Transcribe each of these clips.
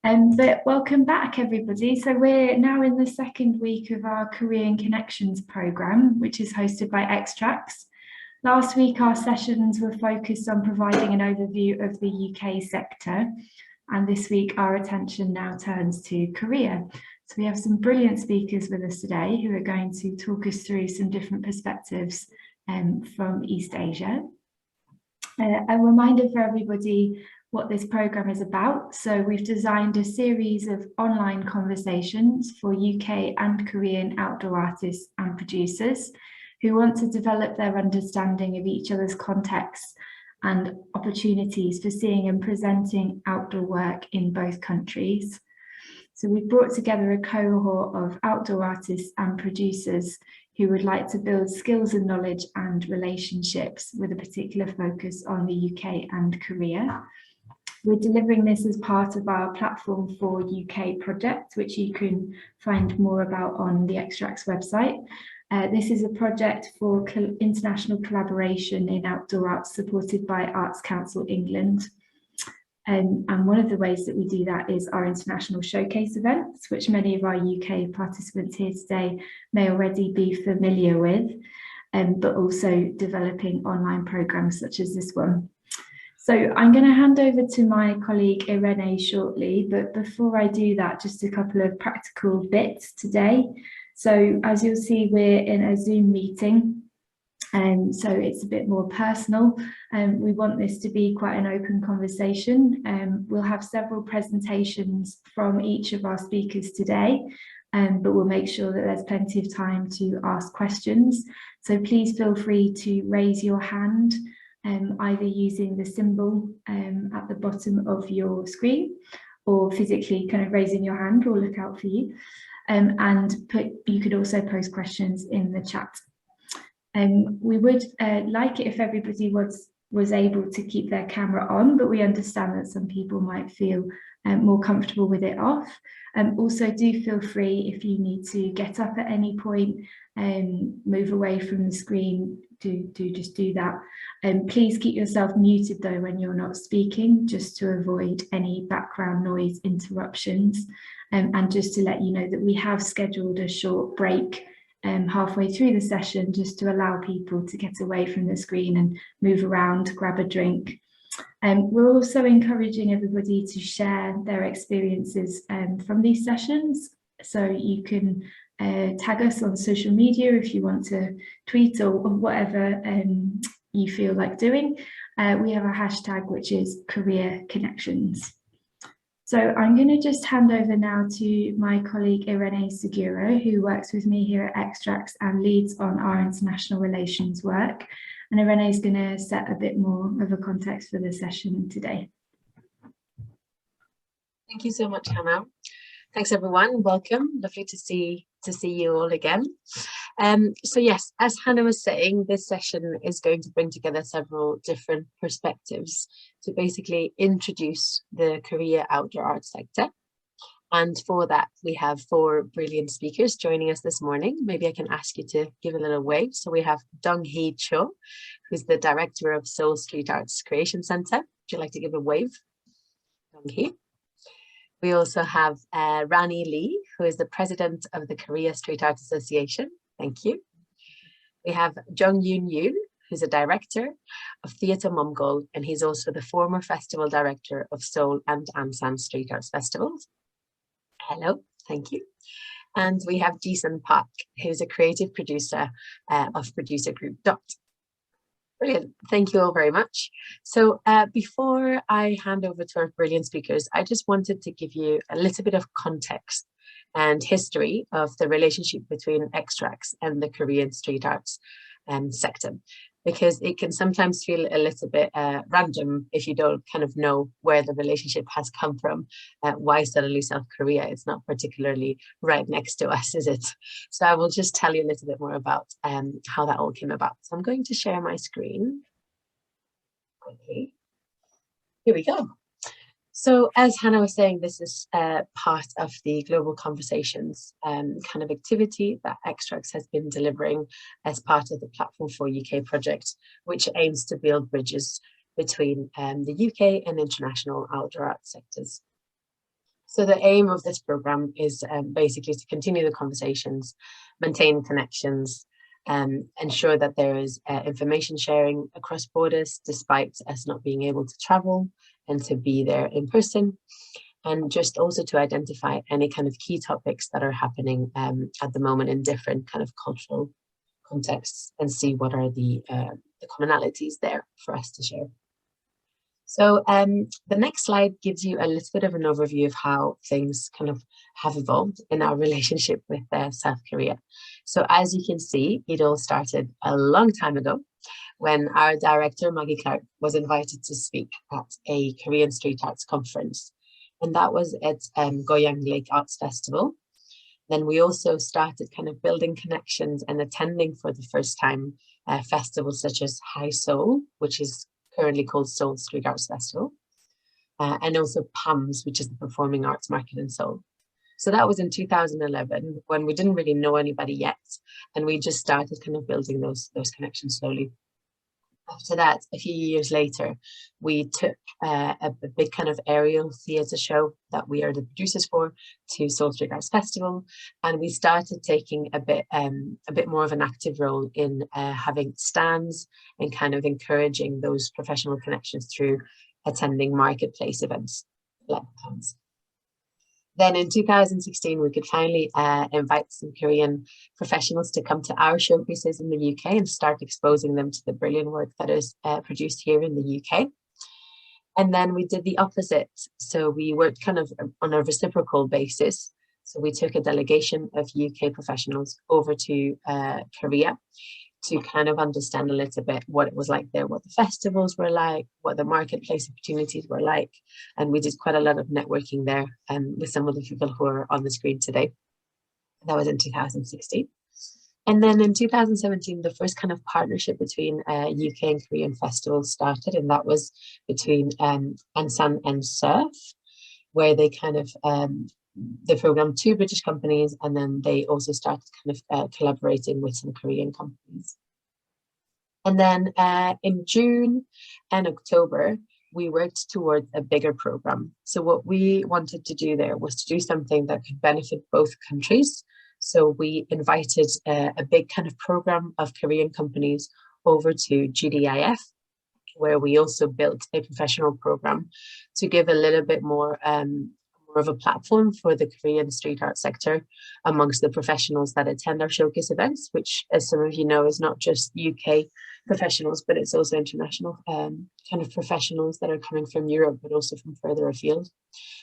But welcome back, everybody. So we're now in the second week of our Korean Connections programme, which is hosted by Extracts. Last week, our sessions were focused on providing an overview of the UK sector. And this week, our attention now turns to Korea. So we have some brilliant speakers with us today who are going to talk us through some different perspectives from East Asia. A reminder for everybody what this programme is about. So we've designed a series of online conversations for UK and Korean outdoor artists and producers who want to develop their understanding of each other's contexts and opportunities for seeing and presenting outdoor work in both countries. So we've brought together a cohort of outdoor artists and producers who would like to build skills and knowledge and relationships with a particular focus on the UK and Korea. We're delivering this as part of our Platform for UK project, which you can find more about on the Extracts website. This is a project for international collaboration in outdoor arts supported by Arts Council England. And one of the ways that we do that is our international showcase events, which many of our UK participants here today may already be familiar with, but also developing online programmes such as this one. So I'm going to hand over to my colleague Irene shortly, but before I do that, just a couple of practical bits today. So as you'll see, we're in a Zoom meeting, so it's a bit more personal. We want this to be quite an open conversation. We'll have several presentations from each of our speakers today, but we'll make sure that there's plenty of time to ask questions. So please feel free to raise your hand, either using the symbol at the bottom of your screen or physically kind of raising your hand. We'll look out for you. You could also post questions in the chat. We would like it if everybody was able to keep their camera on, but we understand that some people might feel more comfortable with it off. Also, do feel free if you need to get up at any point, move away from the screen, do just do that. Please keep yourself muted though when you're not speaking, just to avoid any background noise interruptions. And just to let you know that we have scheduled a short break halfway through the session just to allow people to get away from the screen and move around, grab a drink. We're also encouraging everybody to share their experiences from these sessions. So you can tag us on social media if you want to tweet or whatever you feel like doing. We have a hashtag which is Korea Connections. So I'm going to just hand over now to my colleague Irene Seguro, who works with me here at Extracts and leads on our international relations work. And Irene is going to set a bit more of a context for the session today. Thank you so much, Hannah. Thanks, everyone. Welcome. Lovely to see you all again. So yes, as Hannah was saying, this session is going to bring together several different perspectives to basically introduce the Korea outdoor art sector. And for that, we have 4 brilliant speakers joining us this morning. Maybe I can ask you to give a little wave. So we have Dong-hee Cho, who's the director of Seoul Street Arts Creation Center. Would you like to give a wave, Dong-hee? We also have Rani Lee, who is the president of the Korea Street Art Association. Thank you. We have Jung Yoon Yoon, who's a director of Theatre Mongol, and he's also the former festival director of Seoul and Ansan Street Arts Festivals. Hello, thank you. And we have Ji-sun Park, who's a creative producer of producer group DOT. Brilliant. Thank you all very much. So before I hand over to our brilliant speakers, I just wanted to give you a little bit of context and history of the relationship between Extracts and the Korean street arts sector, because it can sometimes feel a little bit random if you don't kind of know where the relationship has come from. Why suddenly South Korea? It's not particularly right next to us, is it? So I will just tell you a little bit more about how that all came about. So I'm going to share my screen. Okay. Here we go. So as Hannah was saying, this is part of the global conversations kind of activity that Extracts has been delivering as part of the Platform for UK project, which aims to build bridges between the UK and international outdoor art sectors. So the aim of this program is basically to continue the conversations, maintain connections, ensure that there is information sharing across borders, despite us not being able to travel and to be there in person, and just also to identify any kind of key topics that are happening at the moment in different kind of cultural contexts, and see what are the commonalities there for us to share. So the next slide gives you a little bit of an overview of how things kind of have evolved in our relationship with South Korea. So as you can see, it all started a long time ago when our director, Maggie Clark, was invited to speak at a Korean street arts conference. And that was at Goyang Lake Arts Festival. Then we also started kind of building connections and attending for the first time festivals such as High Seoul, which is currently called Seoul Street Arts Festival, and also PAMS, which is the Performing Arts Market in Seoul. So that was in 2011 when we didn't really know anybody yet, and we just started kind of building those connections slowly. After that, a few years later, we took a big kind of aerial theatre show that we are the producers for to Seoul Street Arts Festival, and we started taking a bit more of an active role in having stands and kind of encouraging those professional connections through attending marketplace events like PAMS. Then in 2016, we could finally invite some Korean professionals to come to our showcases in the UK and start exposing them to the brilliant work that is produced here in the UK. And then we did the opposite. So we worked kind of on a reciprocal basis. So we took a delegation of UK professionals over to Korea to kind of understand a little bit what it was like there, what the festivals were like, what the marketplace opportunities were like. And we did quite a lot of networking there with some of the people who are on the screen today. That was in 2016. And then in 2017, the first kind of partnership between UK and Korean festivals started, and that was between Ansan and Surf, where they kind of they programmed 2 British companies, and then they also started kind of collaborating with some Korean companies. And then in June and October, we worked towards a bigger program. So what we wanted to do there was to do something that could benefit both countries. So we invited a big kind of program of Korean companies over to GDIF, where we also built a professional program to give a little bit more of a platform for the Korean street art sector amongst the professionals that attend our showcase events, which, as some of you know, is not just UK professionals, but it's also international kind of professionals that are coming from Europe, but also from further afield.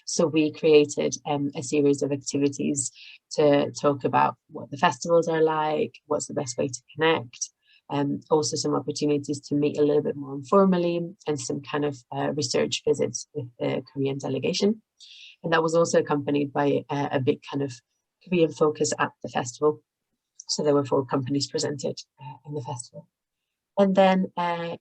So we created a series of activities to talk about what the festivals are like, what's the best way to connect, also some opportunities to meet a little bit more informally, and some kind of research visits with the Korean delegation. And that was also accompanied by a big kind of Korean focus at the festival. So there were 4 companies presented in the festival. And then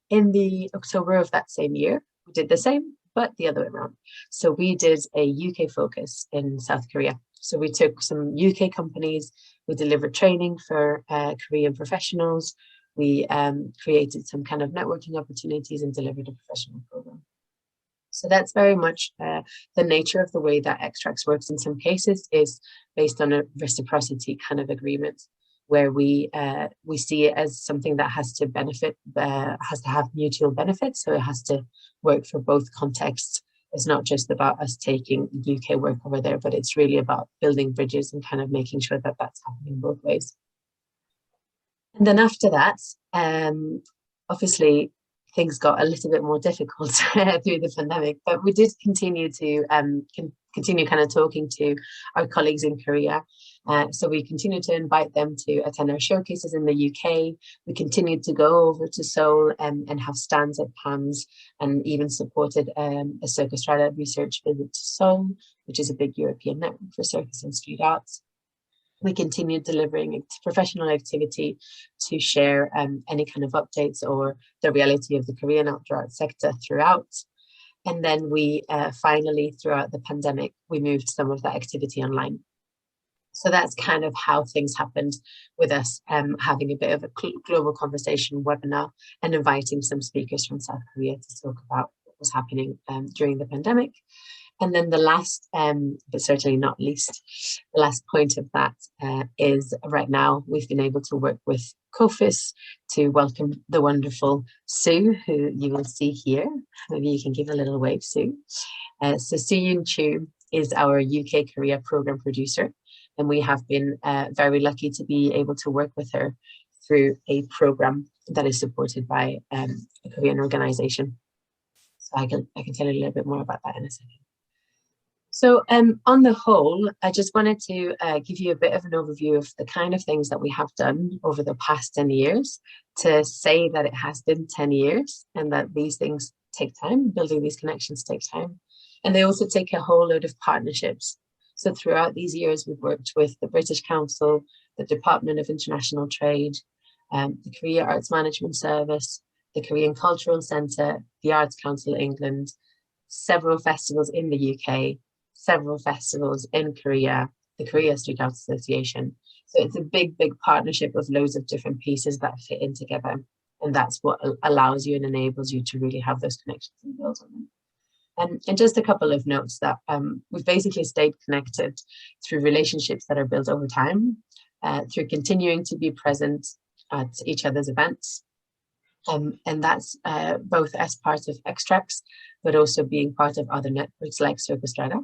in the October of that same year, we did the same, but the other way around. So we did a UK focus in South Korea. So we took some UK companies, we delivered training for Korean professionals, we created some kind of networking opportunities and delivered a professional program. So that's very much the nature of the way that Extracts works. In some cases is based on a reciprocity kind of agreement, where we see it as something that has to benefit, has to have mutual benefits. So it has to work for both contexts. It's not just about us taking UK work over there, but it's really about building bridges and kind of making sure that that's happening both ways. And then after that, obviously, things got a little bit more difficult through the pandemic, but we did continue to continue kind of talking to our colleagues in Korea. So we continued to invite them to attend our showcases in the UK. We continued to go over to Seoul and have stands at PAMS, and even supported a Circus Strata research visit to Seoul, which is a big European network for circus and street arts. We continued delivering professional activity to share any kind of updates or the reality of the Korean outdoor art sector throughout. And then we finally, throughout the pandemic, we moved some of that activity online. So that's kind of how things happened with us having a bit of a global conversation webinar and inviting some speakers from South Korea to talk about what was happening during the pandemic. And then the last, but certainly not least, the last point of that is right now we've been able to work with COFIS to welcome the wonderful Sue, who you will see here. Maybe you can give a little wave, Sue. So Sue Yun Chu is our UK Korea program producer, and we have been very lucky to be able to work with her through a program that is supported by a Korean organization. So I can tell you a little bit more about that in a second. So on the whole, I just wanted to give you a bit of an overview of the kind of things that we have done over the past 10 years to say that it has been 10 years and that these things take time, building these connections takes time. And they also take a whole load of partnerships. So throughout these years, we've worked with the British Council, the Department of International Trade, the Korea Arts Management Service, the Korean Cultural Centre, the Arts Council England, several festivals in the UK, several festivals in Korea, the Korea Street Art Association. So it's a big, big partnership of loads of different pieces that fit in together. And that's what allows you and enables you to really have those connections and build on them. And just a couple of notes that we've basically stayed connected through relationships that are built over time, through continuing to be present at each other's events. And that's both as part of Extracts, but also being part of other networks like Circus Strata.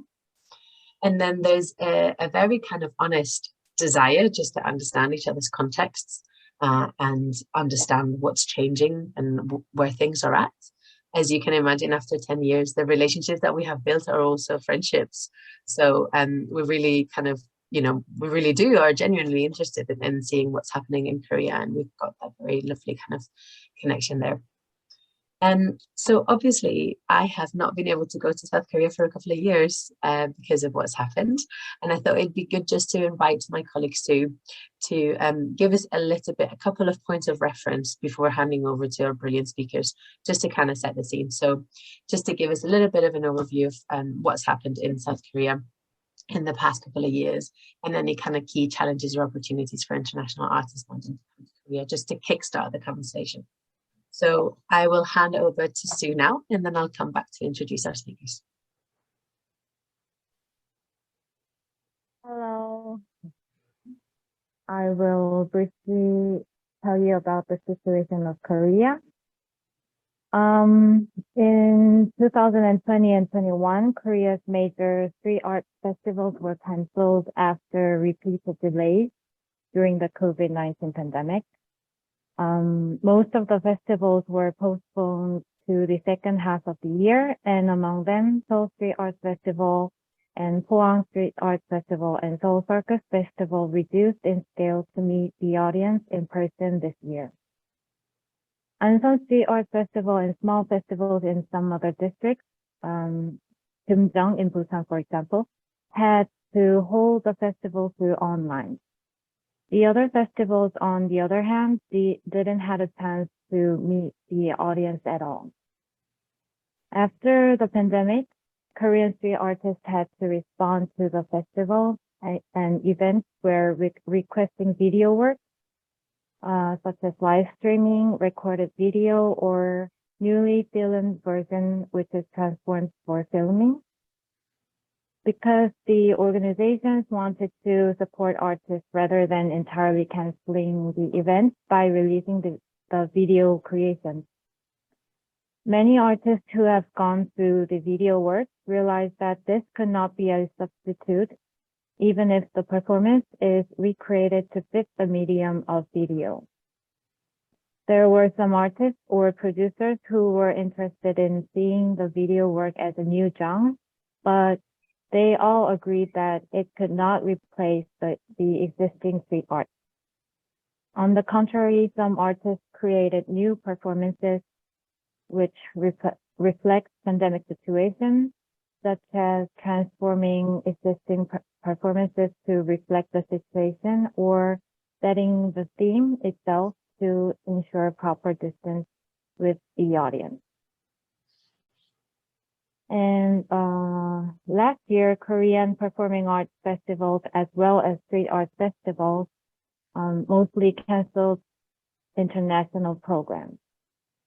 And then there's a very kind of honest desire just to understand each other's contexts and understand what's changing and where things are at. As you can imagine, after 10 years, the relationships that we have built are also friendships. So we're really kind of, we really are genuinely interested in seeing what's happening in Korea. And we've got that very lovely kind of connection there. So obviously, I have not been able to go to South Korea for a couple of years because of what's happened. And I thought it'd be good just to invite my colleague Sue to give us a couple of points of reference before handing over to our brilliant speakers, just to kind of set the scene. So just to give us a little bit of an overview of what's happened in South Korea in the past couple of years, and any kind of key challenges or opportunities for international artists wanting to come to Korea, just to kickstart the conversation. So I will hand over to Sue now, and then I'll come back to introduce our speakers. Hello. I will briefly tell you about the situation of Korea. In 2020 and 21, Korea's major street art festivals were cancelled after repeated delays during the COVID-19 pandemic. Most of the festivals were postponed to the second half of the year, and among them, Seoul Street Art Festival and Pohang Street Art Festival and Seoul Circus Festival reduced in scale to meet the audience in person this year. Ansan Street Art Festival and small festivals in some other districts, Gyeomjang in Busan, for example, had to hold the festival through online. The other festivals, on the other hand, didn't have a chance to meet the audience at all. After the pandemic, Korean street artists had to respond to the festival and events were requesting video work, such as live streaming, recorded video, or newly filmed version, which is transformed for filming. Because the organizations wanted to support artists rather than entirely canceling the event by releasing the video creations. Many artists who have gone through the video work realized that this could not be a substitute, even if the performance is recreated to fit the medium of video. There were some artists or producers who were interested in seeing the video work as a new genre, but they all agreed that it could not replace the existing street art. On the contrary, some artists created new performances which reflect pandemic situation, such as transforming existing performances to reflect the situation or setting the theme itself to ensure proper distance with the audience. And last year, Korean performing arts festivals as well as street art festivals mostly canceled international programs.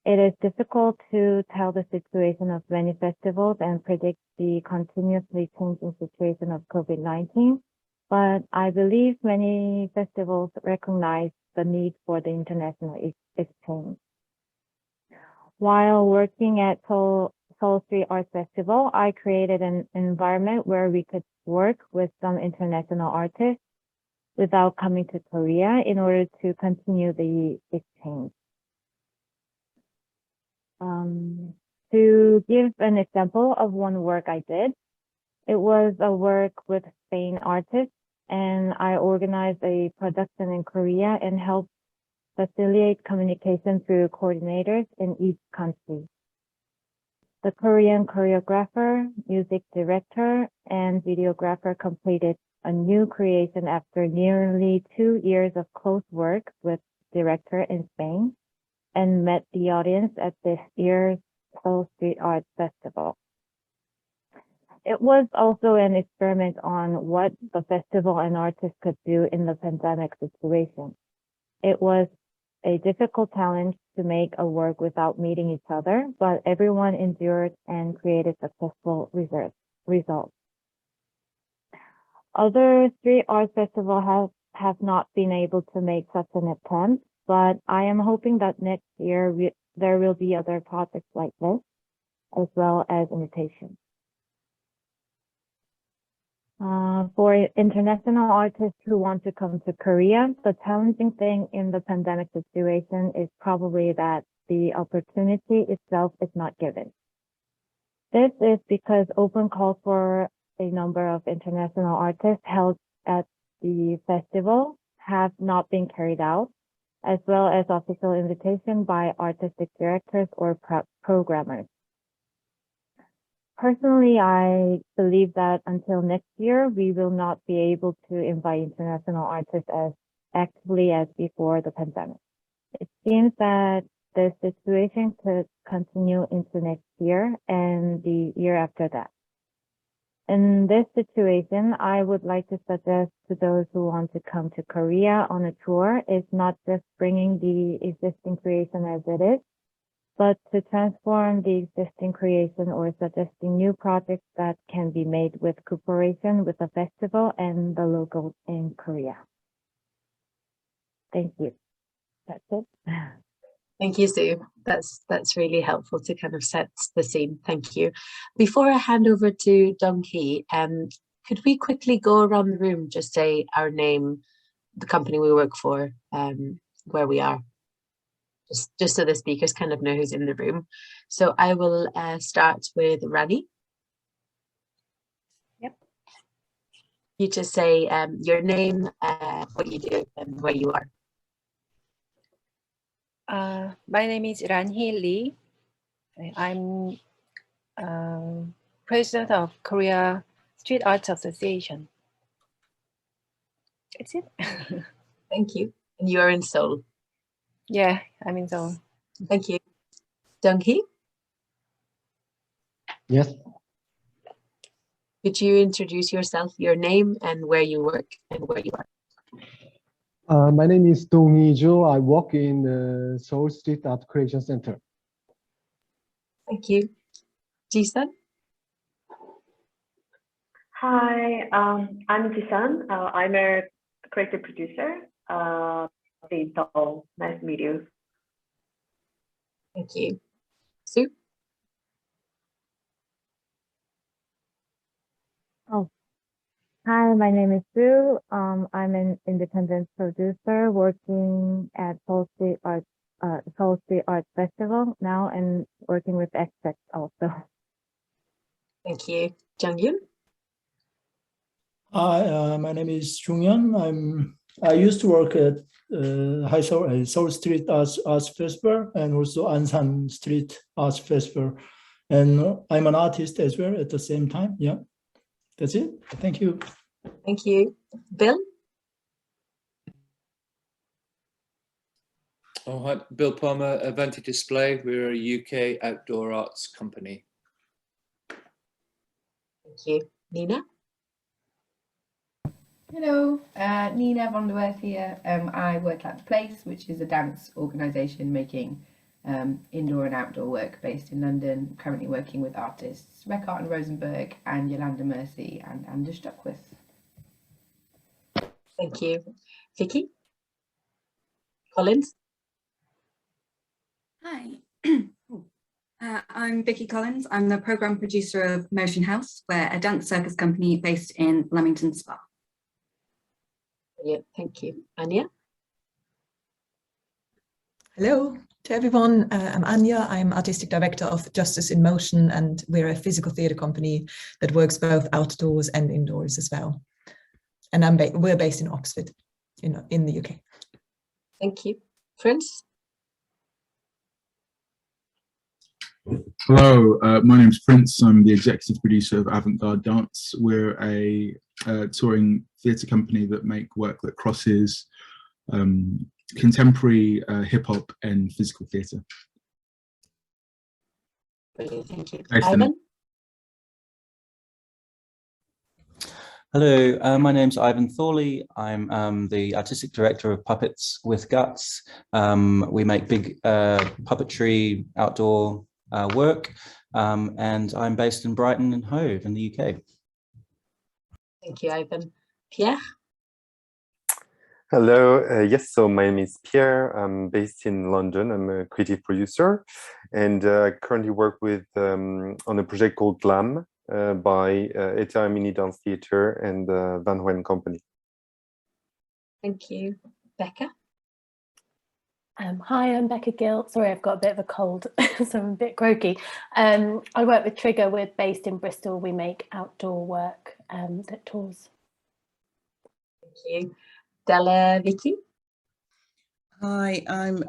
It is difficult to tell the situation of many festivals and predict the continuously changing situation of COVID-19, but I believe many festivals recognize the need for the international exchange. While working at Seoul Street Art Festival, I created an environment where we could work with some international artists without coming to Korea in order to continue the exchange. To give an example of one work I did, it was a work with Spain artists, and I organized a production in Korea and helped facilitate communication through coordinators in each country. The Korean choreographer, music director, and videographer completed a new creation after nearly 2 years of close work with director in Spain, and met the audience at this year's Seoul Street Art Festival. It was also an experiment on what the festival and artists could do in the pandemic situation. It was a difficult challenge to make a work without meeting each other, but everyone endured and created successful results. Other street art festivals have not been able to make such an attempt, but I am hoping that next year there will be other projects like this, as well as invitations. For international artists who want to come to Korea, the challenging thing in the pandemic situation is probably that the opportunity itself is not given. This is because open calls for a number of international artists held at the festival have not been carried out, as well as official invitation by artistic directors or programmers. Personally, I believe that until next year, we will not be able to invite international artists as actively as before the pandemic. It seems that the situation could continue into next year and the year after that. In this situation, I would like to suggest to those who want to come to Korea on a tour is not just bringing the existing creation as it is, but to transform the existing creation or suggesting new projects that can be made with cooperation with the festival and the locals in Korea. Thank you. That's it. Thank you, Sue. That's really helpful to kind of set the scene. Thank you. Before I hand over to Domi, could we quickly go around the room, just say our name, the company we work for, where we are, just so the speakers kind of know who's in the room. So I will start with Rani. Yep. You just say your name, what you do, and where you are. My name is Ranhee Lee. I'm president of Korea Street Arts Association. That's it. Thank you. And you are in Seoul. Yeah, I'm in Seoul. Thank you. Domi, Yes. could you introduce yourself, your name, and where you work and where you are? My name is Domi Jo. I work in Seoul Street Art Creation Center. Thank you. Jisun? Hi, I'm Jisun. I'm a creative producer in Seoul. Nice to meet you. Thank you. Sue? Hi, my name is Sue. I'm an independent producer working at Seoul Street Art Festival now and working with Extract also. Thank you. Jung-Yoon? Hi, my name is Julian. I used to work at Seoul Street Arts Festival and also Ansan Street Arts Festival, and I'm an artist as well at the same time. Yeah, that's it. Thank you. Thank you. Bill? Oh, hi, Bill Palmer, Avanti Display. We're a UK outdoor arts company. Thank you. Nina? Hello, Nina van der Werf here. I work at The Place, which is a dance organisation making indoor and outdoor work based in London, currently working with artists Rec Art and Rosenberg and Yolanda Mercy and Anders Duckworth. Thank you. Vicky? Collins? Hi, I'm Vicky Collins. I'm the programme producer of Motion House. We're a dance circus company based in Leamington Spa. Brilliant, thank you. Anya? Hello to everyone. I'm Anya. I'm Artistic Director of Justice in Motion, and we're a physical theatre company that works both outdoors and indoors as well. And we're based in Oxford, in the UK. Thank you. Prince? Hello, my name's Prince. I'm the executive producer of Avant-Garde Dance. We're a touring theatre company that make work that crosses contemporary hip-hop and physical theatre. Brilliant, thank you. Nice Ivan? Hello, my name's Ivan Thorley. I'm the artistic director of Puppets with Guts. We make big puppetry outdoor work, and I'm based in Brighton and Hove in the UK. Thank you, Ivan. Pierre? Hello, yes, so my name is Pierre. I'm based in London. I'm a creative producer and currently work with on a project called Glam by Atelier Mini Dance Theatre and Van Hoen Company. Thank you. Becca? Hi, I'm Becca Gill. Sorry, I've got a bit of a cold, so I'm a bit croaky. I work with Trigger. We're based in Bristol. We make outdoor work that tours. Thank you. Della Vicky? Hi, I'm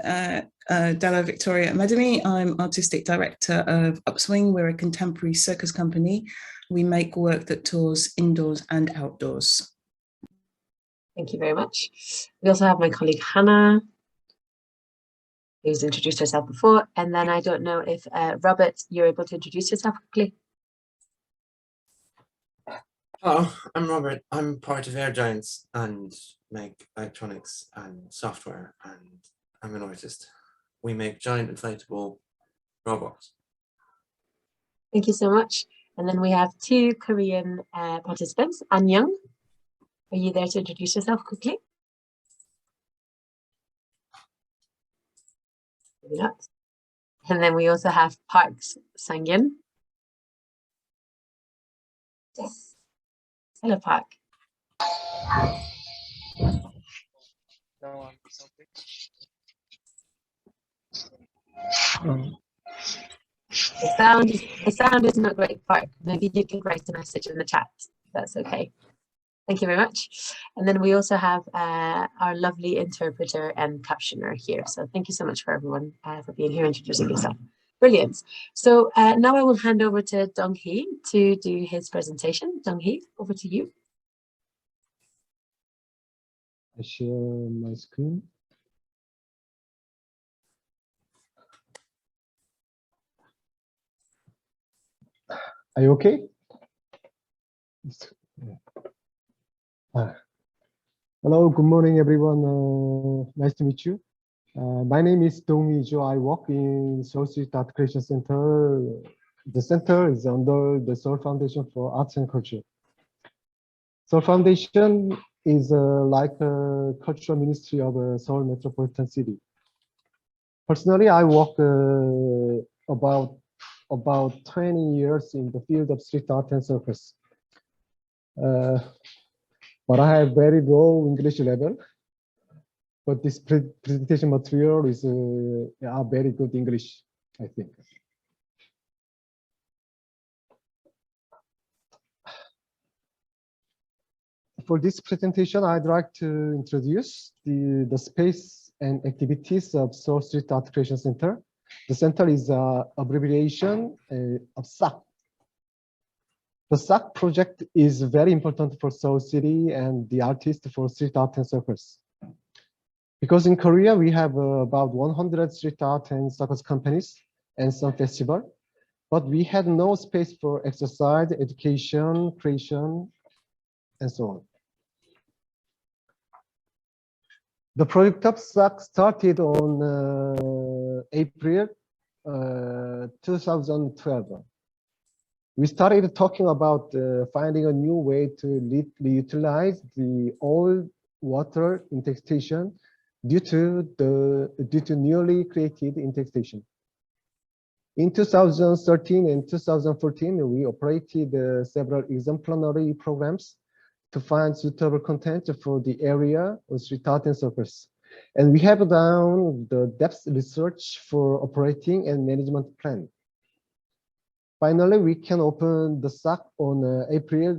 Della Victoria Medemi. I'm artistic director of Upswing. We're a contemporary circus company. We make work that tours indoors and outdoors. Thank you very much. We also have my colleague Hannah, who's introduced herself before, and then I don't know if Robert, you're able to introduce yourself quickly. Hello, I'm Robert. I'm part of Air Giants and make electronics and software, and I'm an artist. We make giant inflatable robots. Thank you so much. And then we have two Korean participants. An Young, are you there to introduce yourself quickly? Maybe not. And then we also have Parks Sangin. Yes. Hello, Park. The sound is not great, Park. Maybe you can write a message in the chat. That's okay. Thank you very much. And then we also have our lovely interpreter and captioner here. So thank you so much for everyone for being here, introducing yourself. Brilliant. So now I will hand over to Dong-hee to do his presentation. Dong-hee, over to you. I share my screen. Are you okay? Hello, good morning, everyone. Nice to meet you. My name is Domi. I work in Seoul Street Art Creation Center. The center is under the Seoul Foundation for Arts and Culture. Seoul Foundation is like a cultural ministry of a Seoul metropolitan city. Personally, I work about 20 years in the field of street art and circus. But I have very low English level. But this presentation material is very good English, I think. For this presentation, I'd like to introduce the space and activities of Seoul Street Art Creation Center. The center is an abbreviation of SAC. The SAC project is very important for Seoul City and the artists for street art and circus. Because in Korea, we have about 100 street art and circus companies and some festival, but we had no space for exercise, education, creation, and so on. The project of SAC started on April 2012. We started talking about finding a new way to reutilize the old water intake station due to newly created intake station. In 2013 and 2014, we operated several exemplary programs to find suitable content for the area of street art and circus. And we have done the depth research for operating and management plan. Finally, we can open the SAC on April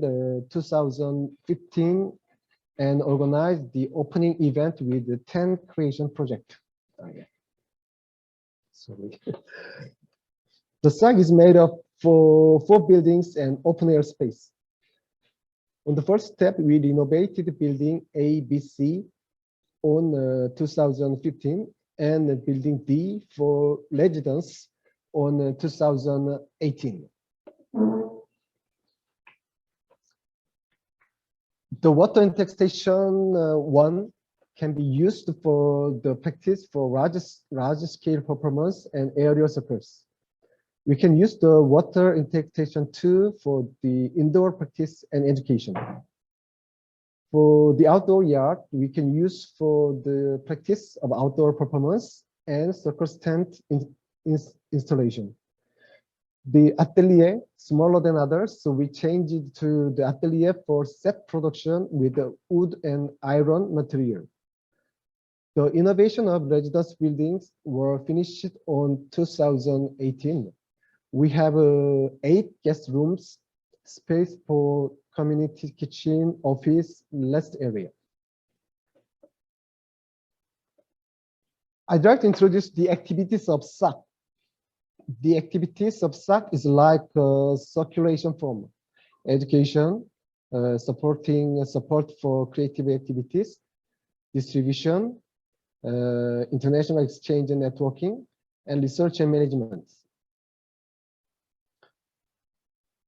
2015 and organize the opening event with the 10 creation project. Sorry. The SAC is made of 4 buildings and open air space. On the first step, we renovated building A, B, C on 2015 and building D for residents on 2018. The water intake station 1 can be used for the practice for large scale performance and aerial circus. We can use the water intake station 2 for the indoor practice and education. For the outdoor yard, we can use for the practice of outdoor performance and circus tent installation. The atelier, smaller than others, so we changed it to the atelier for set production with the wood and iron material. The innovation of residence buildings were finished on 2018. We have 8 guest rooms, space for community kitchen, office, rest area. I'd like to introduce the activities of SAC. The activities of SAC is like circulation form, education, support for creative activities, distribution, international exchange and networking, and research and management.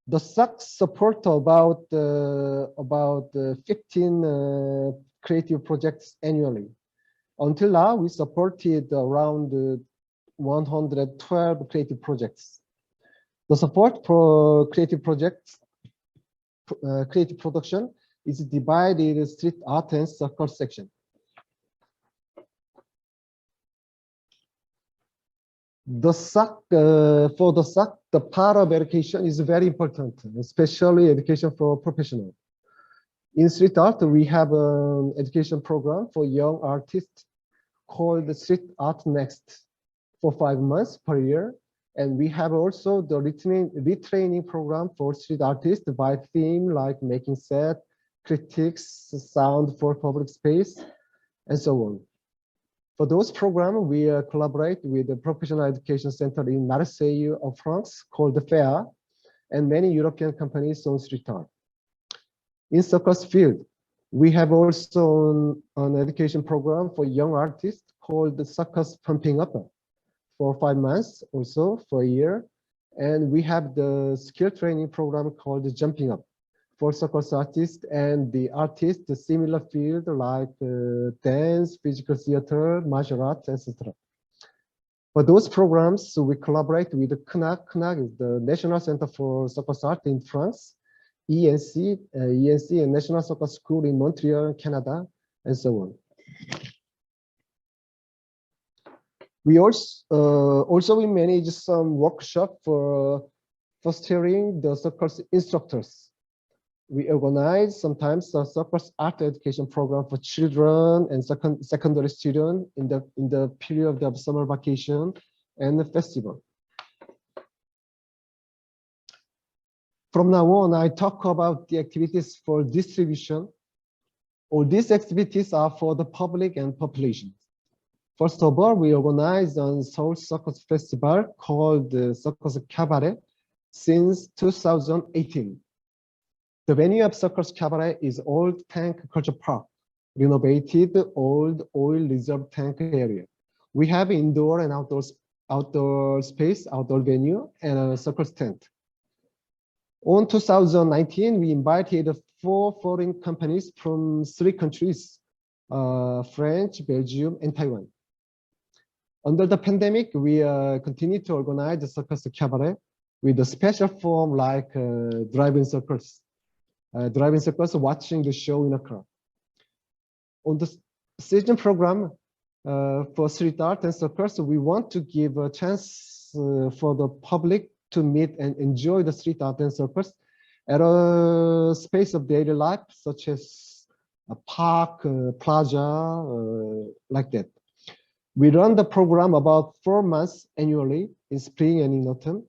The SAC support about 15 creative projects annually. Until now, we supported around 112 creative projects. The support for creative projects, creative production is divided in street art and circus section. The SAC, for the SAC, the part of education is very important, especially education for professionals. In street art, we have an education program for young artists called the Street Art Next for 5 months per year. And we have also the retraining program for street artists by theme like making set, critiques, sound for public space, and so on. For those programs, we collaborate with the professional education center in Marseille of France called the FAIR and many European companies on street art. In circus field, we have also an education program for young artists called the Circus Pumping Up for 5 months or so for a year. And we have the skill training program called the Jumping Up for circus artists and the artists, the similar field like dance, physical theater, martial arts, etc. For those programs, so we collaborate with the CNAC. CNAC is the National Center for Circus Art in France, ENC and National Circus School in Montreal, Canada, and so on. We also we manage some workshop for fostering the circus instructors. We organize sometimes a circus art education program for children and secondary students in the period of summer vacation and the festival. From now on, I talk about the activities for distribution. All these activities are for the public and population. First of all, we organize a Seoul Circus Festival called the Circus Cabaret since 2018. The venue of Circus Cabaret is Old Tank Culture Park, renovated old oil reserve tank area. We have indoor and outdoor space, outdoor venue, and a circus tent. On 2019, we invited 4 foreign companies from 3 countries, French, Belgium, and Taiwan. Under the pandemic, we continue to organize the circus cabaret with a special form like drive-in circus. Drive-in circus watching the show in a crowd. On the season program for street art and circus, we want to give a chance for the public to meet and enjoy the street art and circus at a space of daily life, such as a park, plaza, like that. We run the program about 4 months annually in spring and in autumn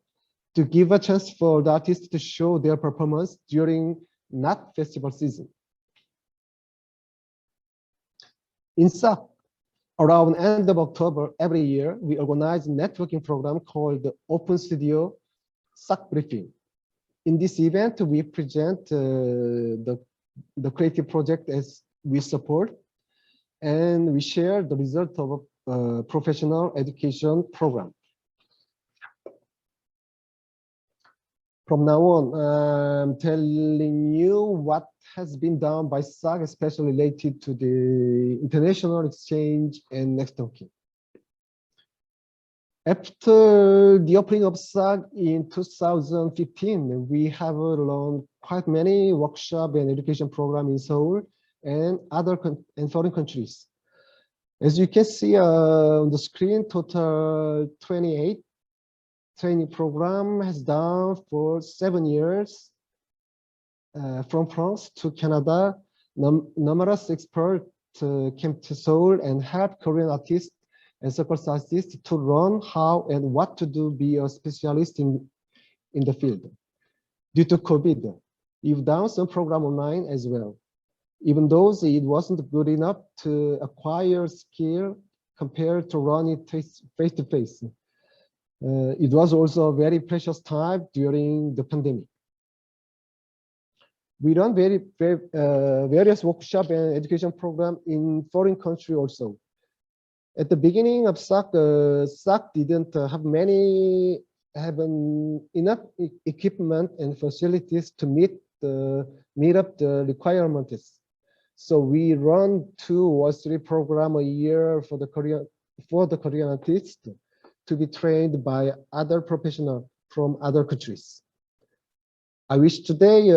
to give a chance for the artists to show their performance during not festival season. In SAC, around end of October every year, we organize a networking program called the Open Studio SAC Briefing. In this event, we present the creative project as we support, and we share the result of a professional education program. From now on, I'm telling you what has been done by SAC, especially related to the international exchange and networking. After the opening of SAC in 2015, we have run quite many workshops and education programs in Seoul and other foreign countries. As you can see on the screen, total 28 training program has done for 7 years. From France to Canada, numerous experts came to Seoul and helped Korean artists and circus artists to learn how and what to do, be a specialist in the field. Due to COVID, we've done some program online as well. Even though it wasn't good enough to acquire skill compared to run it face to face. It was also a very precious time during the pandemic. We run various workshop and education program in foreign countries also. At the beginning of SAC, SAC didn't have enough equipment and facilities to meet up the requirements. So we run 2 or 3 programs a year for the Korean artists to be trained by other professionals from other countries. I wish today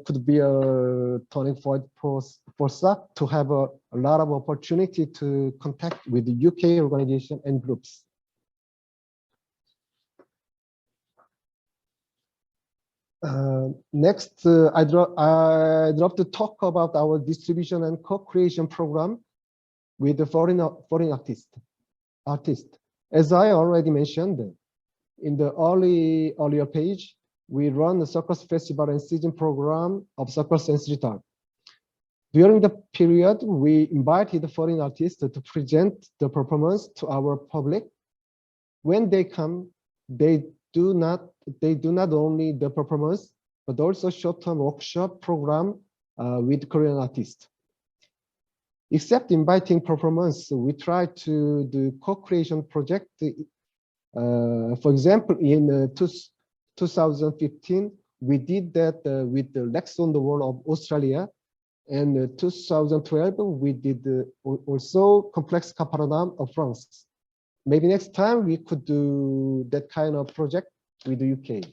could be a turning point for SAC to have a lot of opportunity to contact with the UK organization and groups. Next, I'd love to talk about our distribution and co-creation program with the foreign artists. As I already mentioned, in the earlier page, we run the circus festival and season program of circus and street art. During the period, we invited foreign artists to present the performance to our public. When they come, they do not only the performance, but also short-term workshop program with Korean artists. Except inviting performance, we try to do co-creation project. For example, in 2015, we did that with the Lex on the Wall of Australia. And 2012, we did also Complex Caparadam of France. Maybe next time we could do that kind of project with the UK.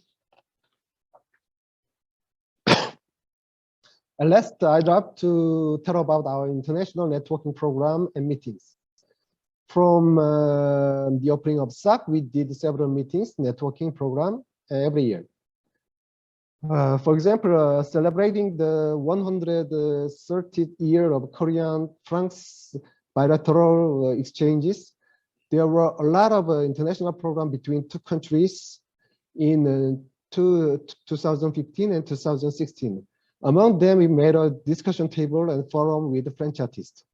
And last, I'd like to tell about our international networking program and meetings. From the opening of SAC, we did several meetings, networking program every year. For example, celebrating the 130th year of Korean-France bilateral exchanges, there were a lot of international programs between 2 countries in 2015 and 2016. Among them, we made a discussion table and forum with the French artists.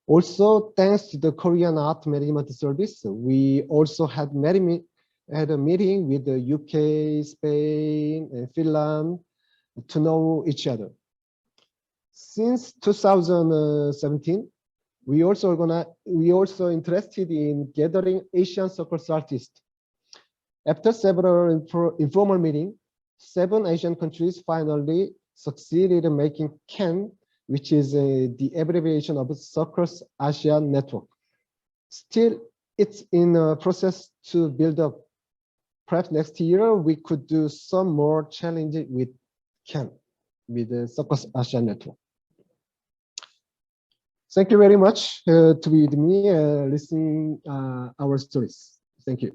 Also, thanks to the Korean Art Management Service, we also had a meeting with the UK, Spain, and Finland to know each other. Since 2017, we also interested in gathering Asian circus artists. After several informal meetings, 7 Asian countries finally succeeded in making CAN, which is the abbreviation of Circus ASEAN Network. Still, it's in a process to build up. Perhaps next year we could do some more challenges with CAN, with the Circus Asia Network. Thank you very much to be with me listening our stories. Thank you.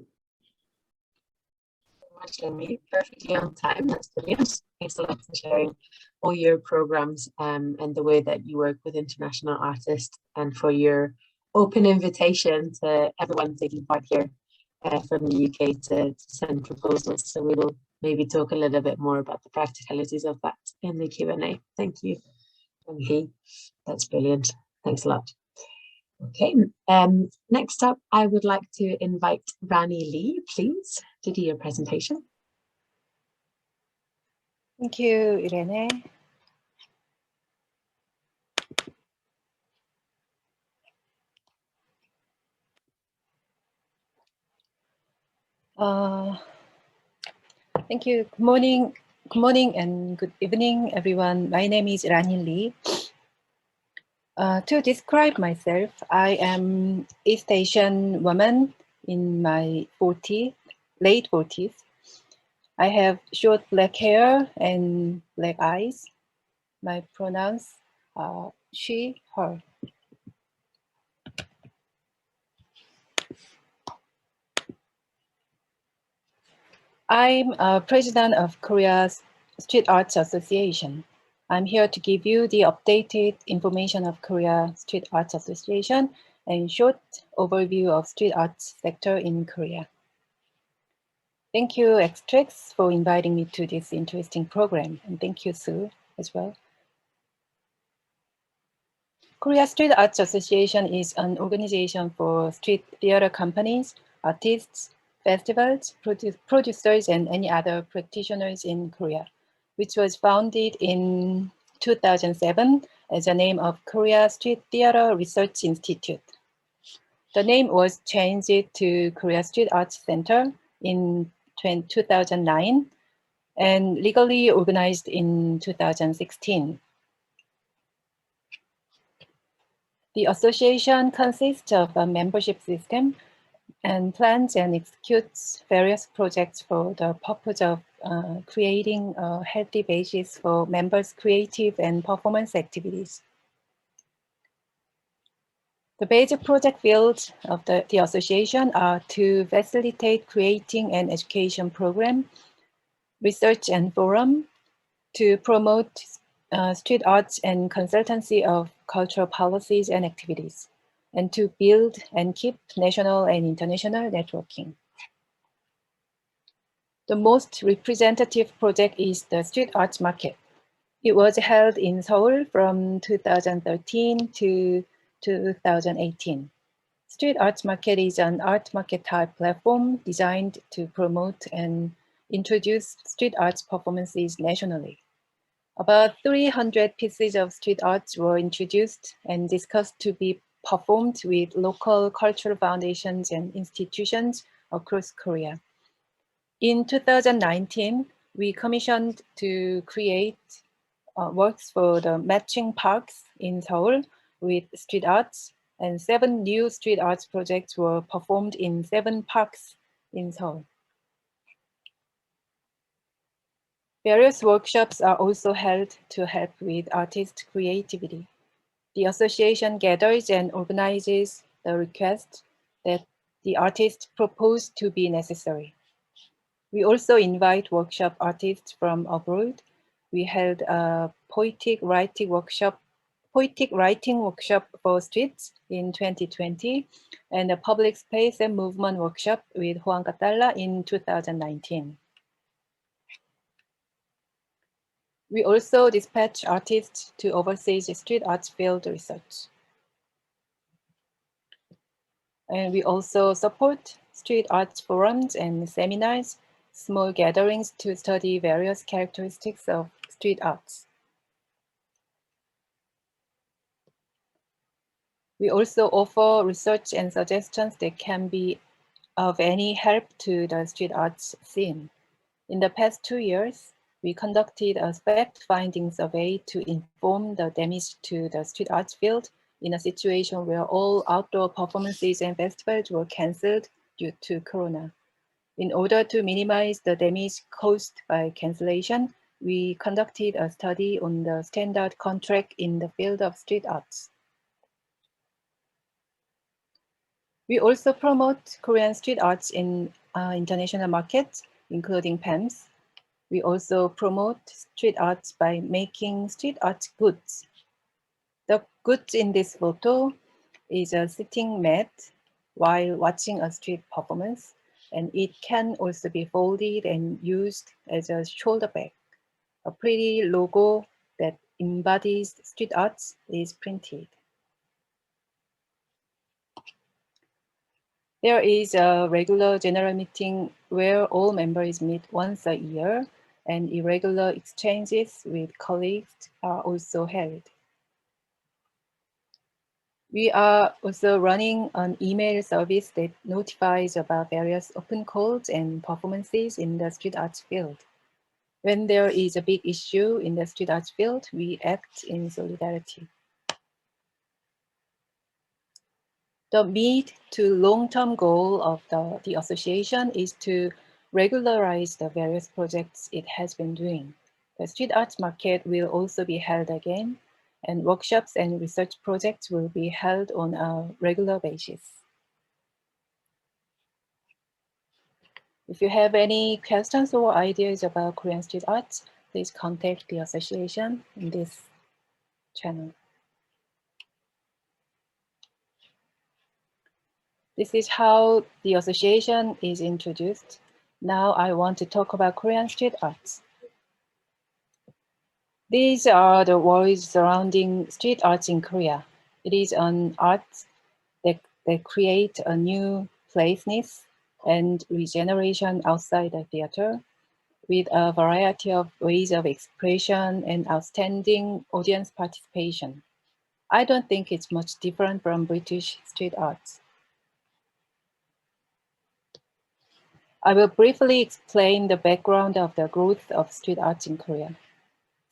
Much, Domi. Perfectly on time. That's brilliant. Thanks a lot for sharing all your programs and the way that you work with international artists, and for your open invitation to everyone taking part here from the UK to send proposals. So we will maybe talk a little bit more about the practicalities of that in the Q&A. Thank you, Domi. That's brilliant. Thanks a lot. Okay, next up, I would like to invite Rani Lee, please, to do your presentation. Thank you, Irene. Thank you. Good morning and good evening, everyone. My name is Rani Lee. To describe myself, I am East Asian woman in my late 40s. I have short black hair and black eyes. My pronouns are she, her. I'm president of Korea's Street Arts Association. I'm here to give you the updated information of Korea Street Arts Association and short overview of street arts sector in Korea. Thank you, Extracts, for inviting me to this interesting program, and thank you, Sue, as well. Korea Street Arts Association is an organization for street theater companies, artists, festivals, producers, and any other practitioners in Korea, which was founded in 2007 as the name of Korea Street Theater Research Institute. The name was changed to Korea Street Arts Center in 2009 and legally organized in 2016. The association consists of a membership system and plans and executes various projects for the purpose of creating a healthy basis for members' creative and performance activities. The basic project fields of the association are to facilitate creating an education program, research and forum, to promote street arts and consultancy of cultural policies and activities, and to build and keep national and international networking. The most representative project is the Street Arts Market. It was held in Seoul from 2013 to 2018. Street Arts Market is an art market type platform designed to promote and introduce street arts performances nationally. About 300 pieces of street arts were introduced and discussed to be performed with local cultural foundations and institutions across Korea. In 2019, we commissioned to create works for the matching parks in Seoul with street arts, and 7 new street arts projects were performed in 7 parks in Seoul. Various workshops are also held to help with artist creativity. The association gathers and organizes the requests that the artists propose to be necessary. We also invite workshop artists from abroad. We held a poetic writing workshop for streets in 2020, and a public space and movement workshop with Juan Catala in 2019. We also dispatch artists to oversee the street arts field research. And we also support street arts forums and seminars, small gatherings to study various characteristics of street arts. We also offer research and suggestions that can be of any help to the street arts scene. In the past 2 years, we conducted a fact-finding survey to inform the damage to the street arts field in a situation where all outdoor performances and festivals were cancelled due to Corona. In order to minimize the damage caused by cancellation, we conducted a study on the standard contract in the field of street arts. We also promote Korean street arts in international markets, including PAMS. We also promote street arts by making street art goods. The goods in this photo is a sitting mat while watching a street performance, and it can also be folded and used as a shoulder bag. A pretty logo that embodies street arts is printed. There is a regular general meeting where all members meet once a year, and irregular exchanges with colleagues are also held. We are also running an email service that notifies about various open calls and performances in the street arts field. When there is a big issue in the street arts field, we act in solidarity. The mid to long-term goal of the association is to regularize the various projects it has been doing. The street arts market will also be held again, and workshops and research projects will be held on a regular basis. If you have any questions or ideas about Korean street arts, please contact the association in this channel. This is how the association is introduced. Now I want to talk about Korean street arts. These are the words surrounding street arts in Korea. It is an art that create a new placeness and regeneration outside the theater, with a variety of ways of expression and outstanding audience participation. I don't think it's much different from British street arts. I will briefly explain the background of the growth of street arts in Korea.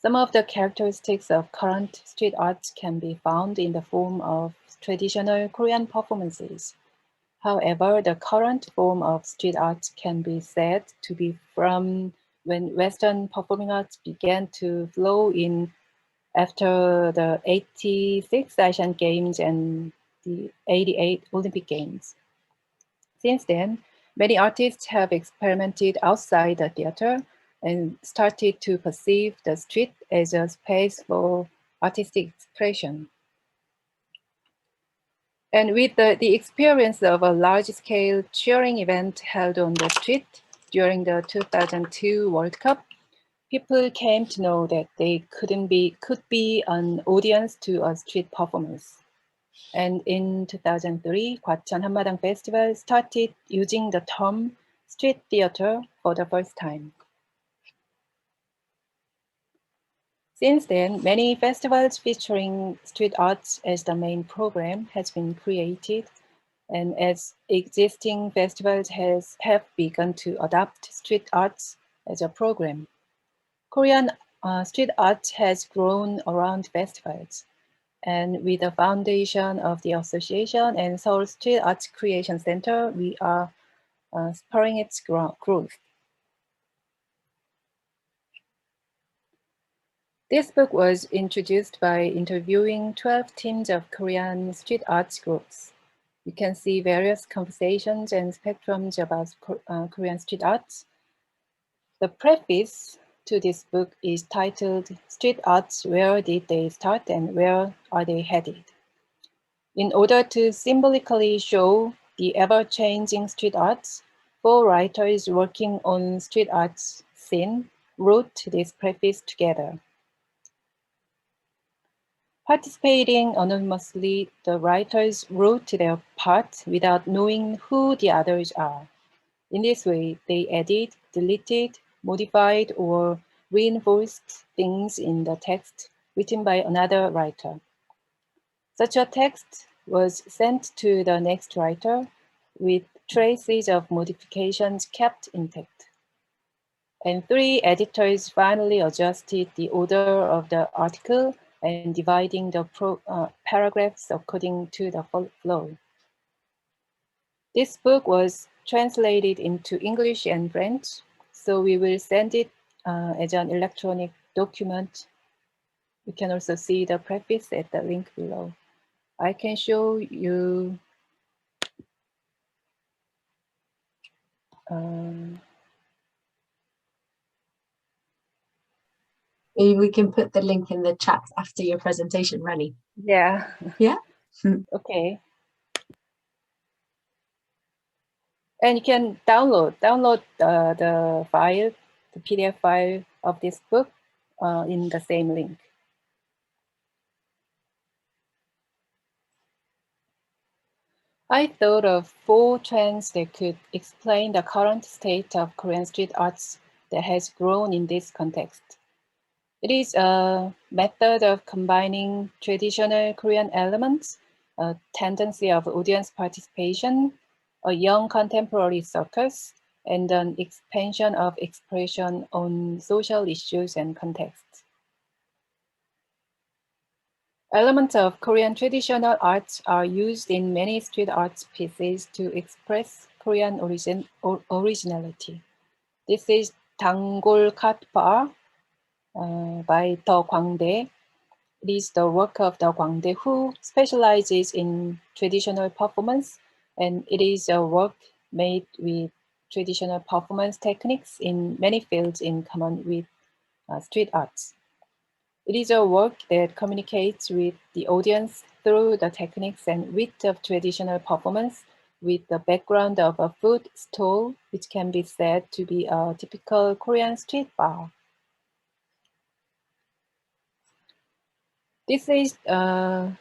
Some of the characteristics of current street arts can be found in the form of traditional Korean performances. However, the current form of street art can be said to be from when Western performing arts began to flow in after the 86 Asian Games and the 88 Olympic Games. Since then, many artists have experimented outside the theater and started to perceive the street as a space for artistic expression. And with the experience of a large-scale cheering event held on the street during the 2002 World Cup, people came to know that they could be an audience to a street performance. And in 2003, Gwacheon Hanmadang Festival started using the term street theater for the first time. Since then, many festivals featuring street arts as the main program has been created, and as existing festivals have begun to adopt street arts as a program. Korean street art has grown around festivals, and with the foundation of the association and Seoul Street Arts Creation Center, we are spurring its growth. This book was introduced by interviewing 12 teams of Korean street arts groups. You can see various conversations and spectrums about Korean street arts. The preface to this book is titled Street Arts, Where Did They Start and Where Are They Headed? In order to symbolically show the ever-changing street arts, 4 writers working on street arts scene wrote this preface together. Participating anonymously, the writers wrote their part without knowing who the others are. In this way, they added, deleted, modified, or reinforced things in the text written by another writer. Such a text was sent to the next writer with traces of modifications kept intact. And 3 editors finally adjusted the order of the article and dividing the paragraphs according to the flow. This book was translated into English and French, so we will send it as an electronic document. You can also see the preface at the link below. I can show you maybe we can put the link in the chat after your presentation, Rani. Yeah. Yeah. Okay. And you can download the file, the PDF file of this book in the same link. I thought of 4 trends that could explain the current state of Korean street arts that has grown in this context. It is a method of combining traditional Korean elements, a tendency of audience participation, a young contemporary circus, and an expansion of expression on social issues and contexts. Elements of Korean traditional arts are used in many street arts pieces to express Korean originality. This is Danggol Kat Bar by Do Kwangdae. It is the work of Do Kwangdae, who specializes in traditional performance, and it is a work made with traditional performance techniques in many fields in common with street arts. It is a work that communicates with the audience through the techniques and wit of traditional performance with the background of a food stall, which can be said to be a typical Korean street bar. This is the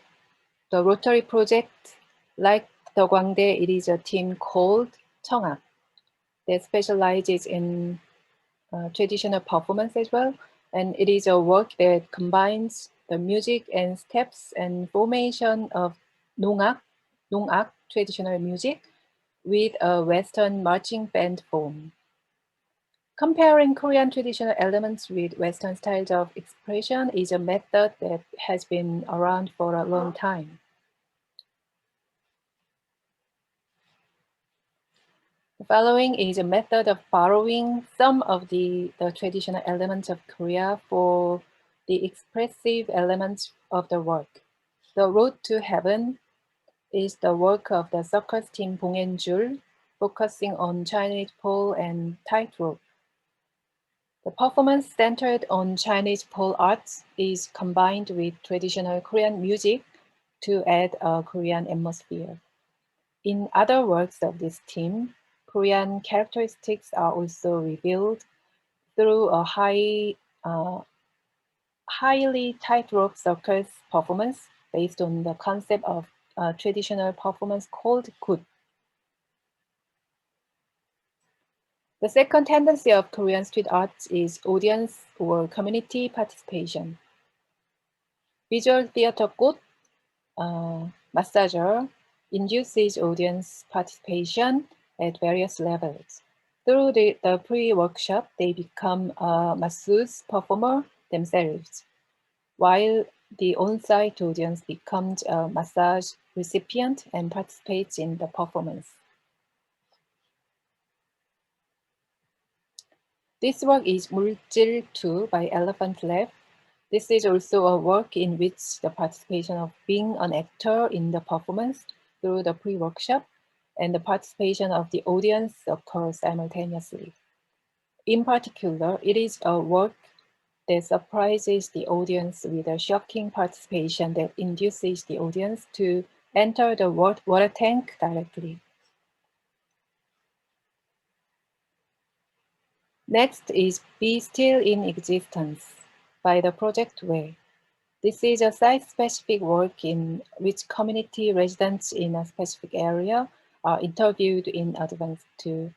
Rotary project. Like the Gwangdae, it is a team called Cheongak that specializes in traditional performance as well. And it is a work that combines the music and steps and formation of Nongak traditional music with a Western marching band form. Comparing Korean traditional elements with Western styles of expression is a method that has been around for a long time. The following is a method of borrowing some of the traditional elements of Korea for the expressive elements of the work. The Road to Heaven is the work of the circus team Bong and Jul, focusing on Chinese pole and tightrope. The performance centered on Chinese pole arts is combined with traditional Korean music to add a Korean atmosphere. In other works of this team, Korean characteristics are also revealed through a highly tightrope circus performance based on the concept of traditional performance called gut. The second tendency of Korean street arts is audience or community participation. Visual theater gut, massager, induces audience participation at various levels. Through the pre-workshop, they become a masseuse performer themselves, while the on-site audience becomes a massage recipient and participates in the performance. This work is Muljil 2 by Elephant Lab. This is also a work in which the participation of being an actor in the performance through the pre-workshop and the participation of the audience occurs simultaneously. In particular, it is a work that surprises the audience with a shocking participation that induces the audience to enter the water tank directly. Next is Be Still in Existence by the Project Way. This is a site-specific work in which community residents in a specific area are interviewed in advance to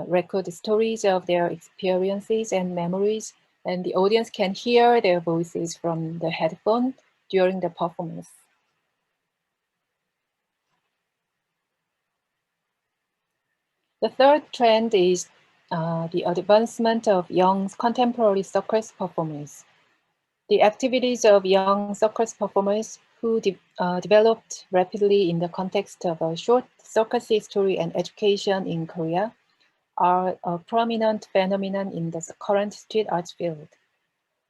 record stories of their experiences and memories, and the audience can hear their voices from the headphone during the performance. The third trend is the advancement of young contemporary circus performers. The activities of young circus performers who developed rapidly in the context of a short circus history and education in Korea are a prominent phenomenon in the current street arts field.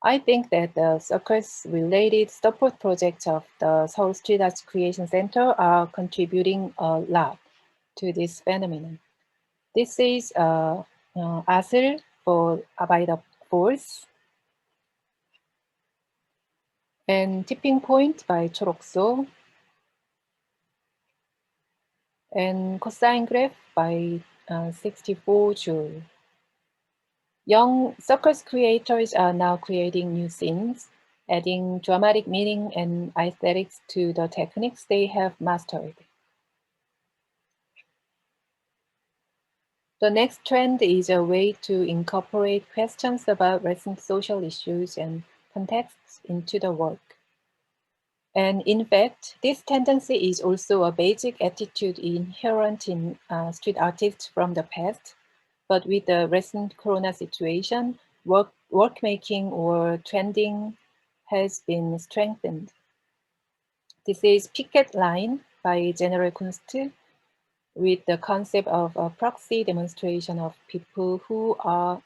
I think that the circus-related support projects of the Seoul Street Arts Creation Center are contributing a lot to this phenomenon. This is Asl by the Force and Tipping Point by Chorokso and Cosine Graph by 64 Joule. Young circus creators are now creating new scenes, adding dramatic meaning and aesthetics to the techniques they have mastered. The next trend is a way to incorporate questions about recent social issues and contexts into the work. And in fact, this tendency is also a basic attitude inherent in street artists from the past. But with the recent Corona situation, work making or trending has been strengthened. This is Picket Line by General Kunst, with the concept of a proxy demonstration of people who are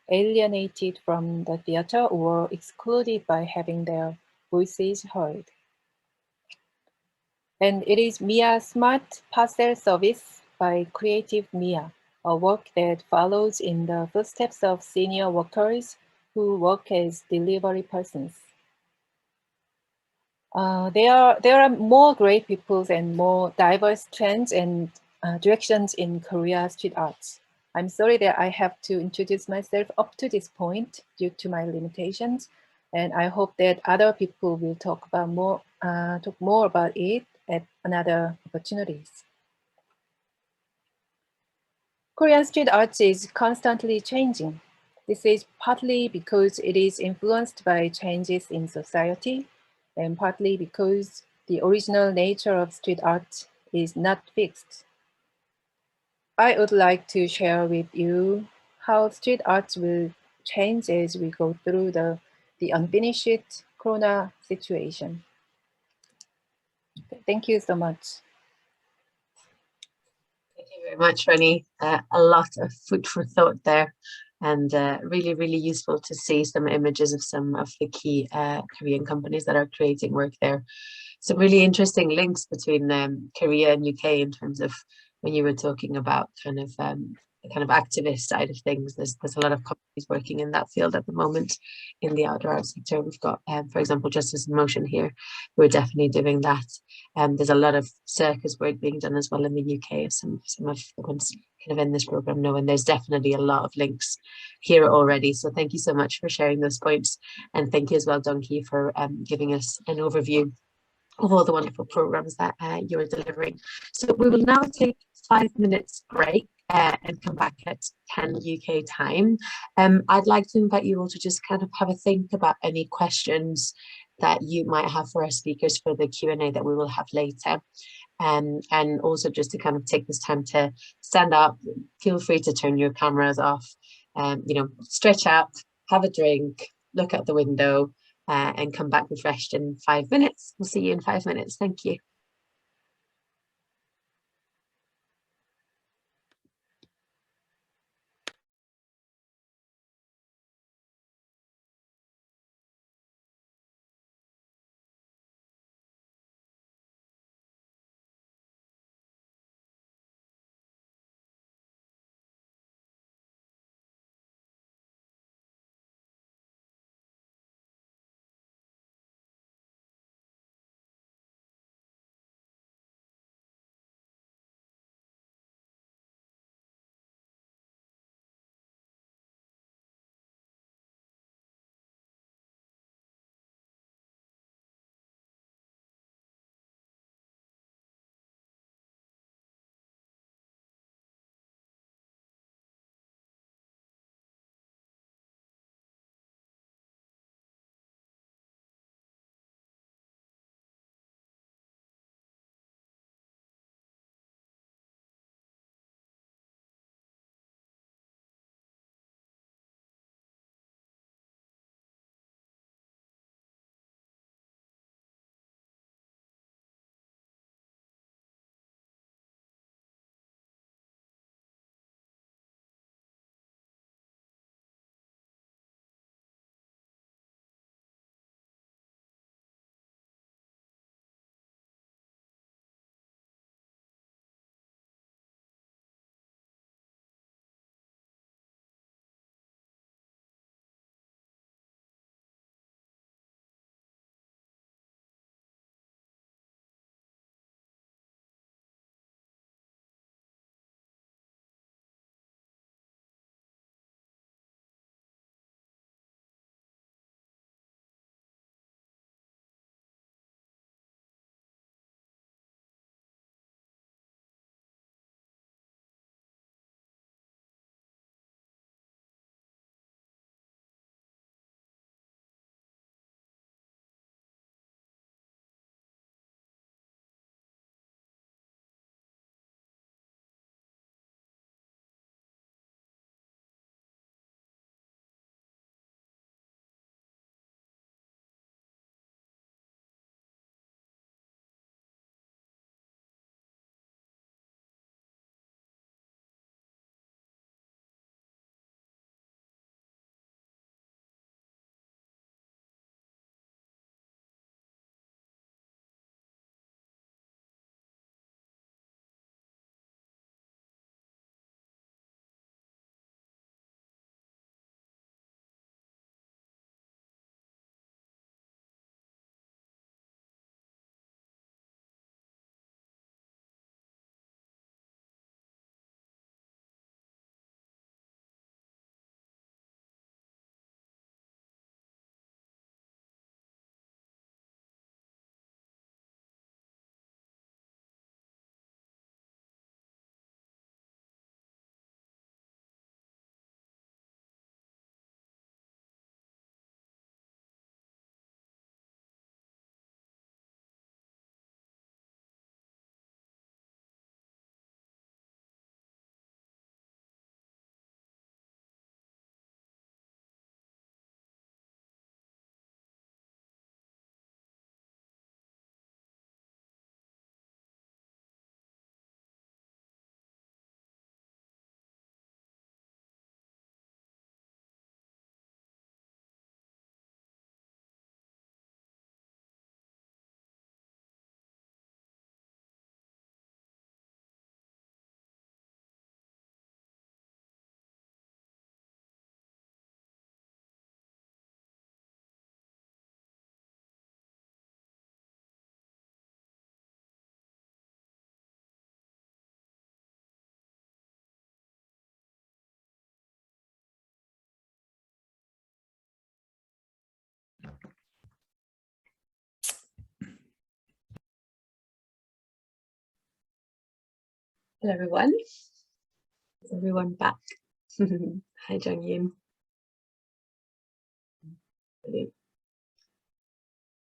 alienated from the theater or excluded by having their voices heard. And it is Mia Smart Pastel Service by Creative Mia, a work that follows in the footsteps of senior workers who work as delivery persons. There are more great peoples and more diverse trends and directions in Korea street arts. I'm sorry that I have to introduce myself up to this point due to my limitations, and I hope that other people will talk more about it at another opportunities. Korean street art is constantly changing. This is partly because it is influenced by changes in society, and partly because the original nature of street art is not fixed. I would like to share with you how street art will change as we go through the unfinished Corona situation. Thank you so much. Thank you very much, Rennie. A lot of food for thought there, and really, really useful to see some images of some of the key Korean companies that are creating work there. Some really interesting links between Korea and UK in terms of when you were talking about the kind of activist side of things. There's a lot of companies working in that field at the moment in the outdoor art sector. We've got, for example, Justice in Motion here. We're definitely doing that. There's a lot of circus work being done as well in the UK. Some of the ones kind of in this program know, and there's definitely a lot of links here already. So thank you so much for sharing those points, and thank you as well, Donkey, for giving us an overview of all the wonderful programs that you're delivering. So we will now take 5 minutes break and come back at 10 UK time. I'd like to invite you all to just kind of have a think about any questions that you might have for our speakers for the Q&A that we will have later. And also just to kind of take this time to stand up, feel free to turn your cameras off, stretch out, have a drink, look out the window, and come back refreshed in 5 minutes. We'll see you in 5 minutes. Thank you. Hello everyone. Is everyone back? Hi Julian.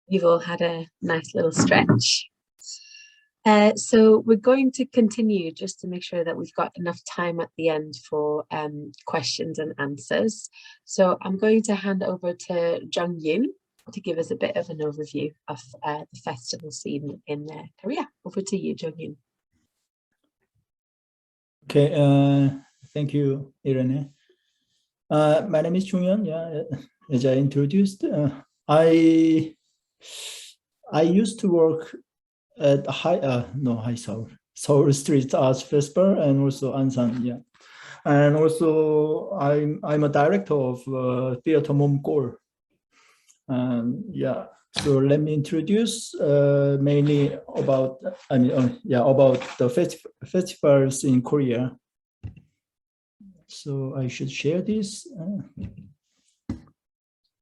You've all had a nice little stretch. So we're going to continue just to make sure that we've got enough time at the end for questions and answers. So I'm going to hand over to Julian to give us a bit of an overview of the festival scene in Korea. Over to you, Julian. Okay, thank you, Irene. My name is Julian. Yeah, as I introduced, I used to work at Seoul Street Arts Festival and also Ansan. Yeah, and also I'm a director of Theater Momgol. Yeah. So let me introduce mainly about about the festivals in Korea. So I should share this.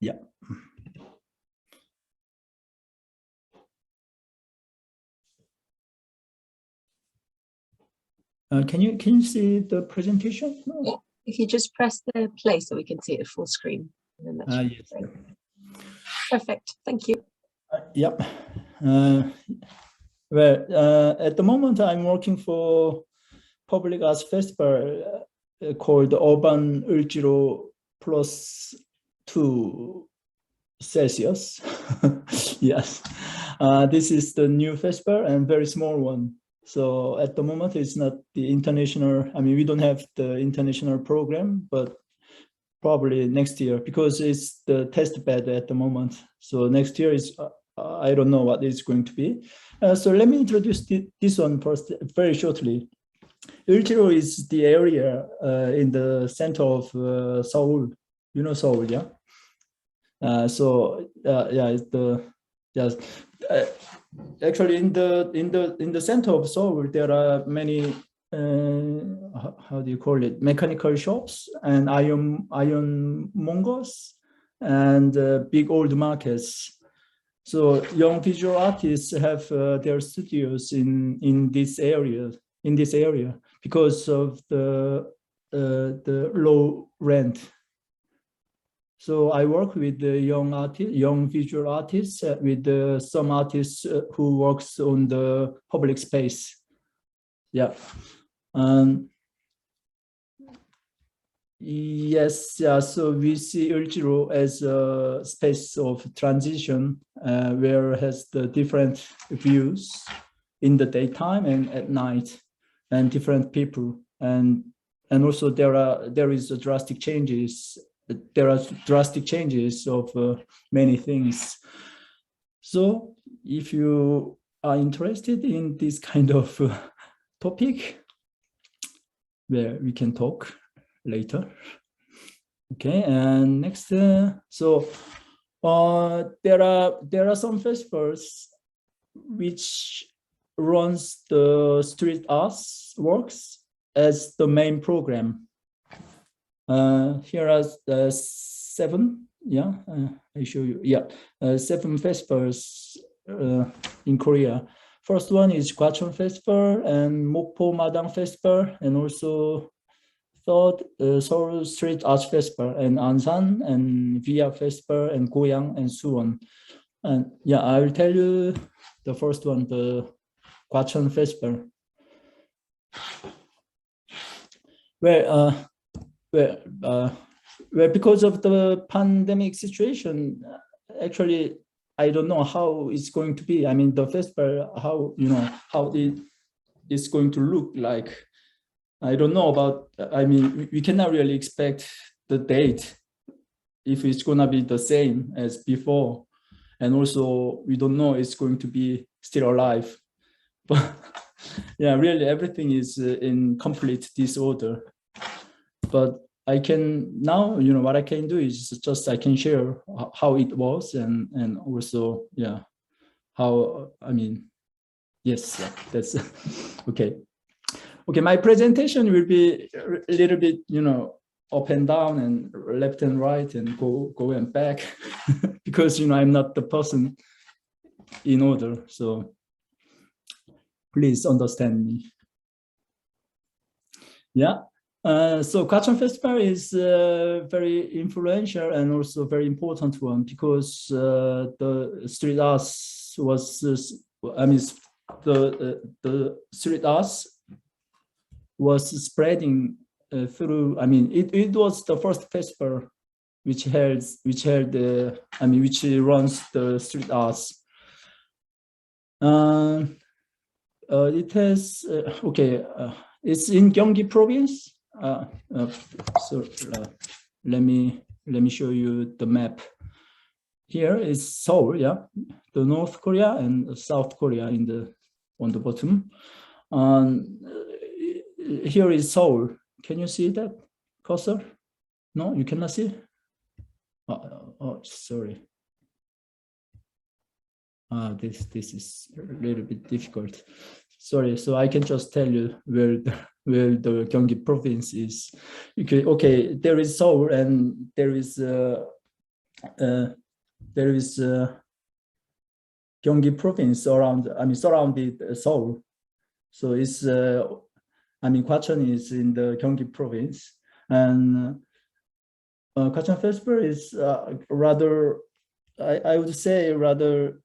Yeah. Can you see the presentation? Yeah. If you just press the play so we can see it full screen. And then that should be Yes. great. Perfect. Thank you. Yep. Well, at the moment, I'm working for public arts festival called Urban Ulgiro +2 Celsius. Yes. This is the new festival and very small one. So at the moment, it's not the international. I mean, we don't have the international program, but probably next year because it's the test bed at the moment. So next year is, I don't know what it's going to be. So let me introduce this one first very shortly. Ulgiro is the area in the center of Seoul. You know Seoul, yeah? Actually in the center of Seoul there are many how do you call it, mechanical shops and iron mongers and big old markets. So young visual artists have their studios in this area because of the low rent. So I work with the young visual artists, with some artists who works on the public space. Yeah. Yes, yeah. So we see Ulgiro as a space of transition, where it has the different views in the daytime and at night, and different people, and also there is a drastic changes. There are drastic changes of many things. So if you are interested in this kind of topic, where we can talk later. Okay, and next, there are some festivals which runs the street arts works as the main program. Here are 7. Yeah, I show you. Yeah, 7 festivals in Korea. First one is Gwacheon Festival and Mokpo Madang Festival, and also third Seoul Street Arts Festival, and Ansan and Via Festival, and Goyang and Suwon. And yeah, I will tell you the first one, the Gwacheon Festival. Well, because of the pandemic situation, actually, I don't know how it's going to be. I mean, the festival, how it is going to look like. I don't know about, I mean, we cannot really expect the date if it's gonna be the same as before. And also, we don't know it's going to be still alive. But yeah, really everything is in complete disorder. But I can now, what I can do is just I can share how it was and also, yeah, how, I mean, yes, yeah, that's okay. Okay, my presentation will be a little bit, up and down and left and right and go and back because, I'm not the person in order. So please understand me. Yeah. So Cocreation Festival is very influential and also very important one, because the street arts was, the street arts was spreading through. It was the first festival which runs the street arts. It has it's in Gyeonggi province. So let me show you the map. Here is Seoul, yeah, the North Korea and South Korea on the bottom. Here is Seoul. Can you see that cursor? No, you cannot see. Oh, sorry. This is a little bit difficult. Sorry, so I can just tell you where the Gyeonggi province is. Okay, there is Seoul, and there is Gyeonggi province surrounded Seoul. So it's Gwacheon is in the Gyeonggi province, and Cocreation Festival is rather, I would say, rather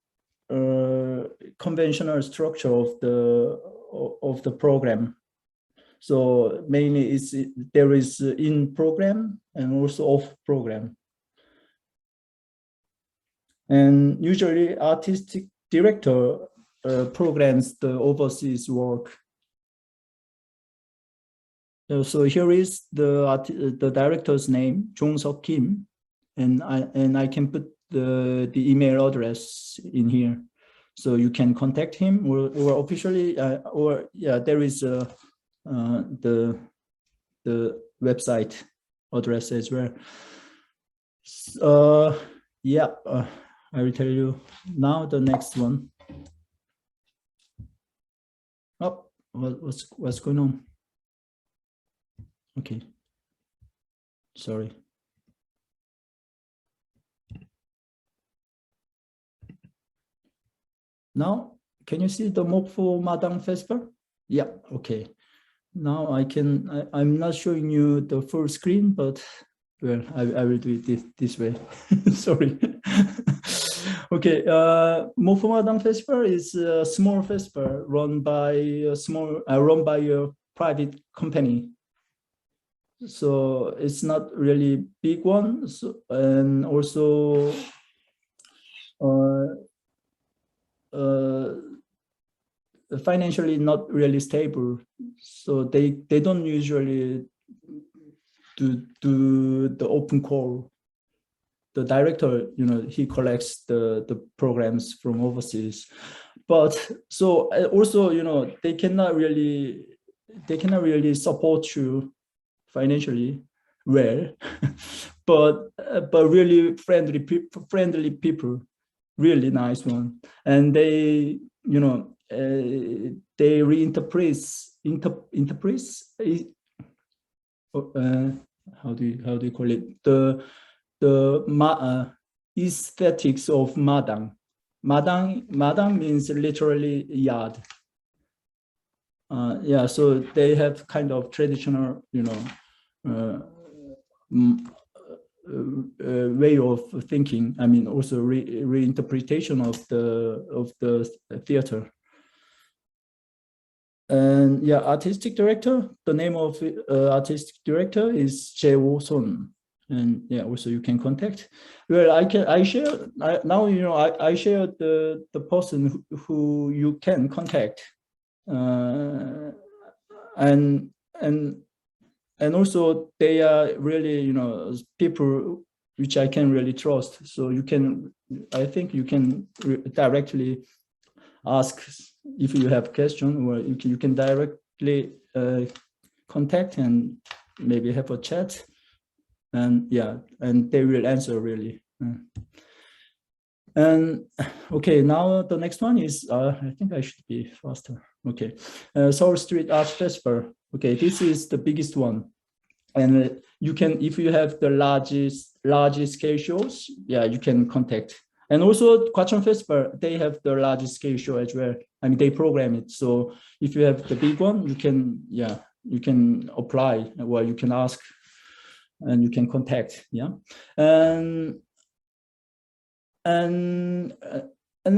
conventional structure of the program. So mainly there is in program and also off program, and usually artistic director programs the overseas work. So here is the director's name, Jong-seok Kim, and I can put the email address in here, so you can contact him, or officially, there is the website address as well. I will tell you now the next one. Oh, what's going on? Okay, sorry. Now, can you see the Mokpo Madang Festival? Yeah, okay. Now I'm not showing you the full screen, but well, I will do it this way. Sorry. Okay, Mokpo Madang Festival is a small festival run by a private company. So it's not really big one, and also financially not really stable. So they don't usually do the open call. The director, he collects the programs from overseas, but so also, they cannot really support you financially well, but really friendly people, really nice one, and they they reinterpret how do you call it, the aesthetics of Madang. Madang means literally yard. So they have kind of traditional, way of thinking. Also reinterpretation of the theater. And artistic director. The name of artistic director is Jae Wo-son, and also you can contact. Well, I share now. I share the person who you can contact, and also they are really people which I can really trust. So I think you can directly ask if you have question, or you can directly contact and maybe have a chat, and they will answer really. And okay, now the next one is I think I should be faster. Okay, Seoul Street Art Festival. Okay, this is the biggest one, and you can, if you have the large scale shows, you can contact. And also Cocreation Festival, they have the large scale show as well. They program it. So if you have the big one, you can apply, well, you can ask, and you can contact. Yeah, and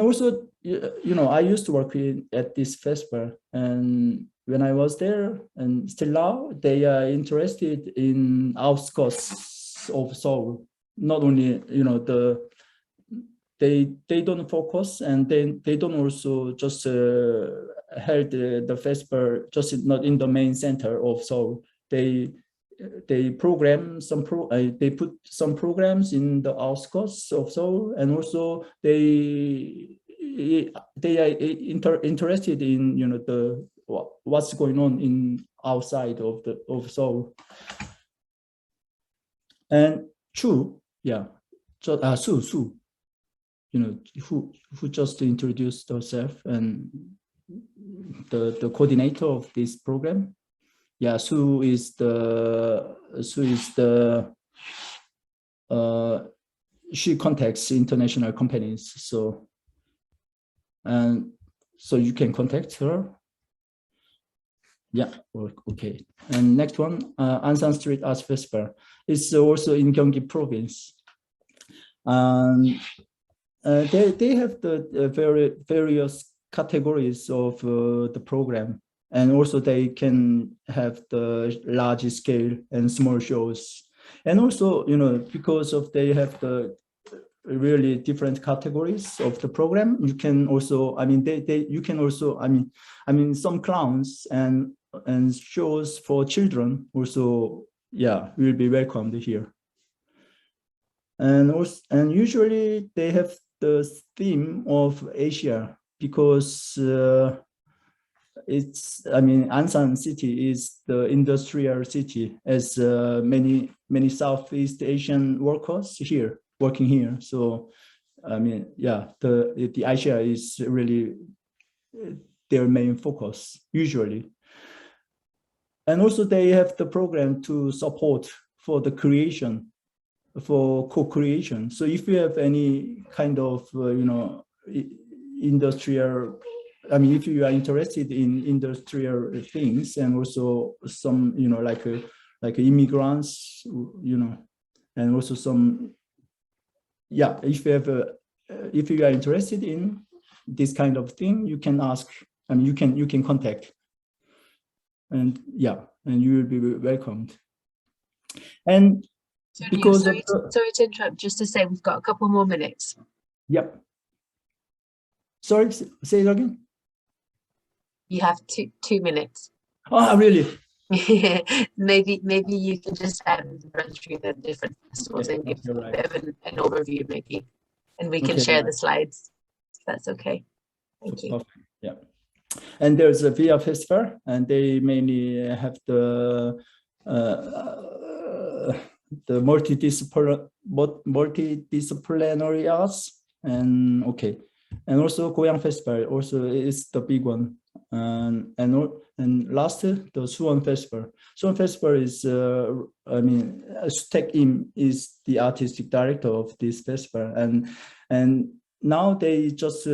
also, I used to work at this festival, and when I was there, and still now, they are interested in outskirts of Seoul. Not only, they don't focus, and they don't also just held the festival just not in the main center of Seoul. They program they put some programs in the outskirts of Seoul, and also they are interested in what's going on in outside of Seoul. And Chu, yeah, Su, who just introduced herself, and the coordinator of this program. Yeah, Su is the she contacts international companies, so you can contact her. Yeah, okay. And next one, Ansan Street Arts Festival. It's also in Gyeonggi Province. They have the various categories of the program, and also they can have the large scale and small shows. And also, because of they have the really different categories of the program, you can also, you can also, some clowns and shows for children also, yeah, will be welcomed here. And also, and usually they have the theme of Asia, because Ansan city is the industrial city, as many Southeast Asian workers here working here. So yeah, the Asia is really their main focus usually. And also they have the program to support for the creation, for co-creation. So if you have any kind of industrial, if you are interested in industrial things, and also some like immigrants, and also some, yeah, if you are interested in this kind of thing, you can ask, you can contact, and yeah, and you will be welcomed. And because sorry to interrupt, just to say we've got a couple more minutes. Yep. Sorry, say it again. You have two minutes. Oh, really? maybe you can just run through the different festivals and give a bit of an overview, maybe, and we can share the slides. If that's okay. Thank you. Yeah. And there's a VIA Festival, and they mainly have the multidisciplinary arts, and okay, and also Goyang Festival also is the big one, and last the Suwon Festival. Suwon Festival is Tech Im is the artistic director of this festival, and now they just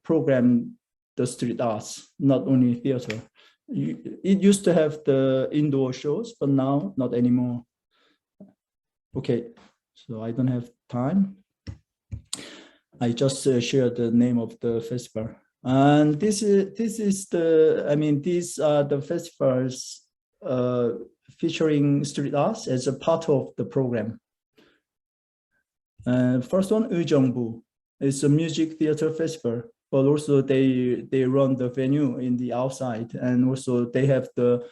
program the street arts, not only theater. It used to have the indoor shows, but now not anymore. Okay, so I don't have time. I just shared the name of the festival, and this is the, these are the festivals featuring street arts as a part of the program. First one, Ujeongbu, it's a music theater festival, but also they run the venue in the outside, and also they have the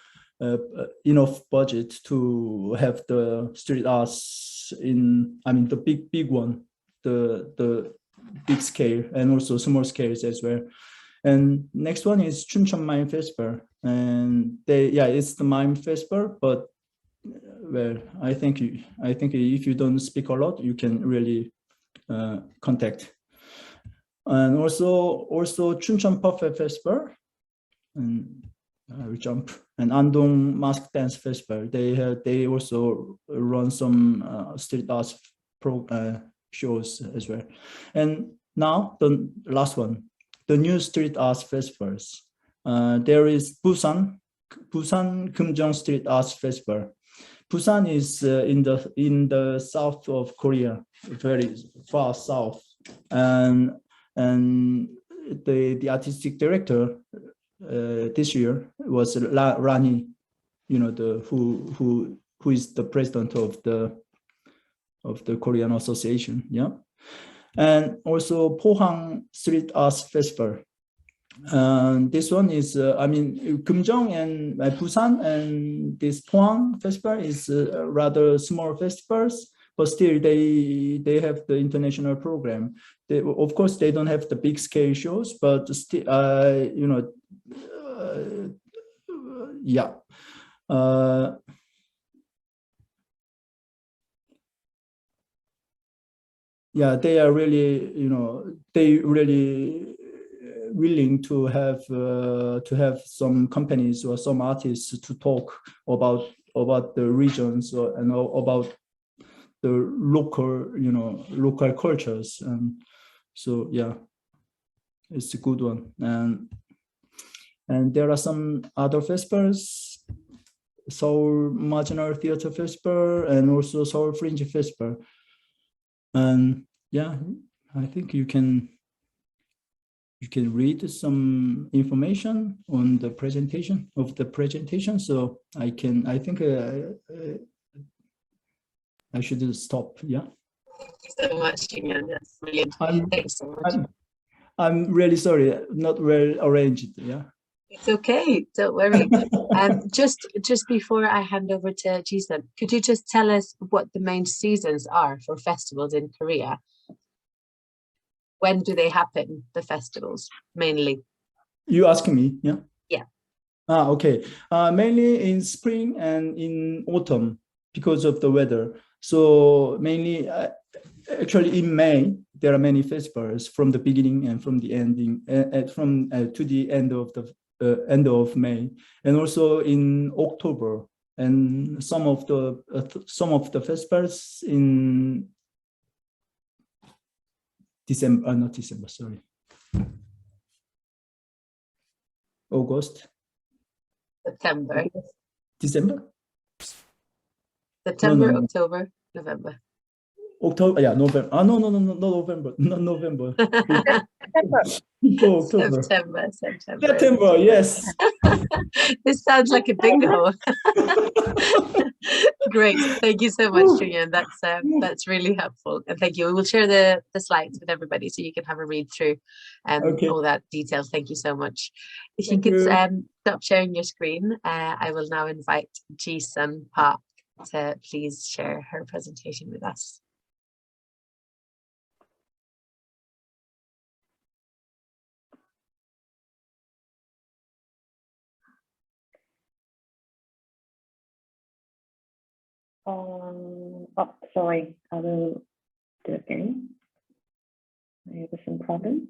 enough budget to have the street arts in, the big one, the big scale, and also small scales as well. And next one is Chuncheon Mime Festival, and it's the mime festival, but well, I think if you don't speak a lot, you can really contact. And also Chuncheon Puppet Festival, and I will jump, and Andong Mask Dance Festival. They also run some street arts shows as well. And now the last one, the new street arts festivals. There is Busan, Busan Kumjong Street Arts Festival. Busan is in the south of Korea, very far south, and the artistic director this year was Rani, you know, who is the president of the Korean Association, yeah, and also Pohang Street Arts Festival. This one is, I mean, Kumjong and Busan and this Pohang Festival is rather small festivals, but still they have the international program. Of course, they don't have the big scale shows, but still, you know, yeah. Yeah, they are really, you know, they really willing to have some companies or some artists to talk about the regions and about the local, you know, local cultures. And so yeah, it's a good one. And there are some other festivals, Seoul Marginal Theatre Festival and also Seoul Fringe Festival. And yeah, I think you can read some information on the presentation So I think I should stop. Yeah. Thank you so much, Julian. That's brilliant. Thanks so much. I'm really sorry, not well arranged. Yeah. It's okay, don't worry. Just before I hand over to Jason, could you just tell us what the main seasons are for festivals in Korea? When do they happen, the festivals, mainly? You asking me, yeah? Yeah. Okay. Mainly in spring and in autumn because of the weather. So mainly, actually in May, there are many festivals from the beginning and from the ending, to the end of the end of May, and also in October, and some of the festivals in December, not December, sorry, August. September. December? September, No. October, November. October, yeah, November. No, not November, not November. October. September, yes. This sounds like a bingo. Great, thank you so much, Julian. That's really helpful, and thank you. We will share the slides with everybody so you can have a read through all that detail. Thank you so much. If you could stop sharing your screen, I will now invite Ji-sun Park to please share her presentation with us. Oh, sorry, I will do it again. I have some problem.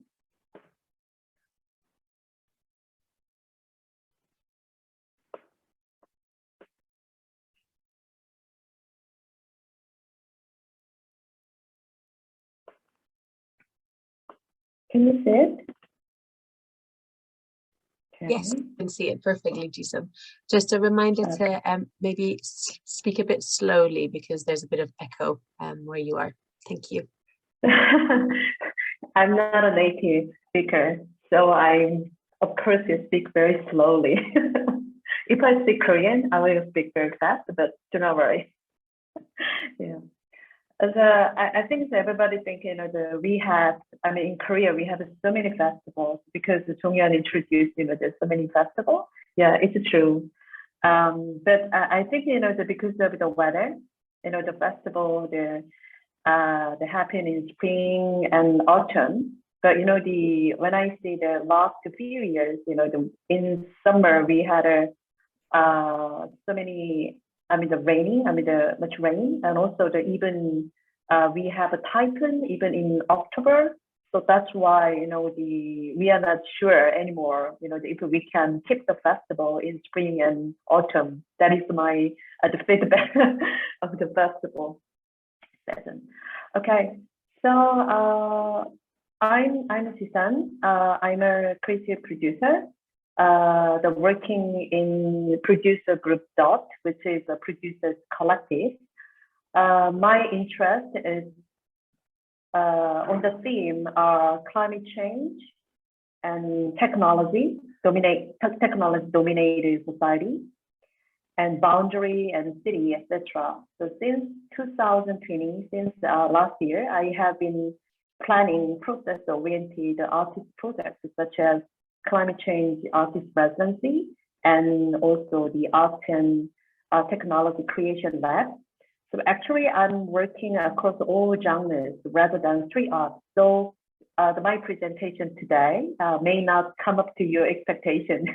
Can you see it? Okay. Yes, I can see it perfectly, Ji-sun. Just a reminder to maybe speak a bit slowly because there's a bit of echo where you are. Thank you. I'm not a native speaker, so of course, you speak very slowly. If I speak Korean, I will speak very fast, but do not worry. Yeah. I think everybody think, you know, in Korea, we have so many festivals because Julian introduced, you know, there's so many festivals. Yeah, it's true. But I think, you know, that because of the weather, you know, the festival, they happen in spring and autumn. But, you know, when I see the last few years, you know, in summer, we had so many, much rain, and also we have a typhoon even in October. So that's why, you know, we are not sure anymore, you know, if we can keep the festival in spring and autumn. That is my the feedback of the festival season. Okay, so I'm Ji-sun. I'm a creative producer. the working in producer group DOT, which is a producers collective. My interest is on the theme climate change and technology dominated society, and boundary and city, etc. So since 2020, since last year, I have been planning process-oriented artist projects such as climate change artist residency and also the art and technology creation lab. So actually, I'm working across all genres rather than street art. So my presentation today may not come up to your expectation.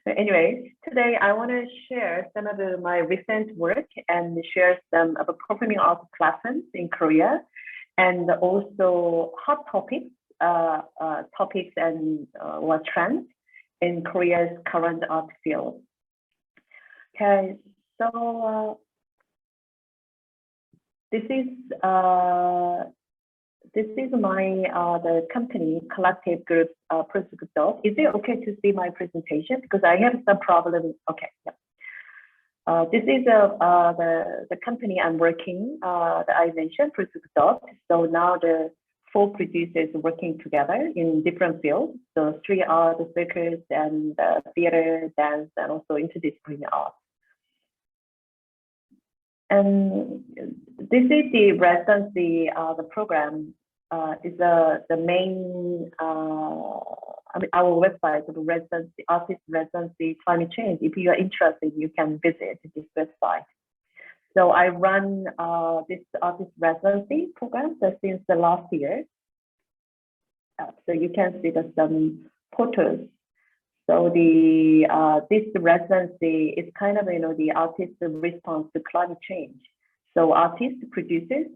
But anyway, today I want to share some of my recent work and share some of the performing art lessons in Korea, and also hot topics, and what trends in Korea's current art field. Okay, so this is my the company collective group project. Is it okay to see my presentation? Because I have some problem. Okay, yeah. This is the company I'm working that I mentioned, Project Dot. So now the 4 producers working together in different fields. So street art, circus, and theater, dance, and also interdisciplinary art. And this is the residency, the program is the main, I mean, our website, the residency, artist residency climate change. If you are interested, you can visit this website. So I run this artist residency program since the last year. So you can see some photos. So the this residency is kind of the artist's response to climate change. So artists, producers,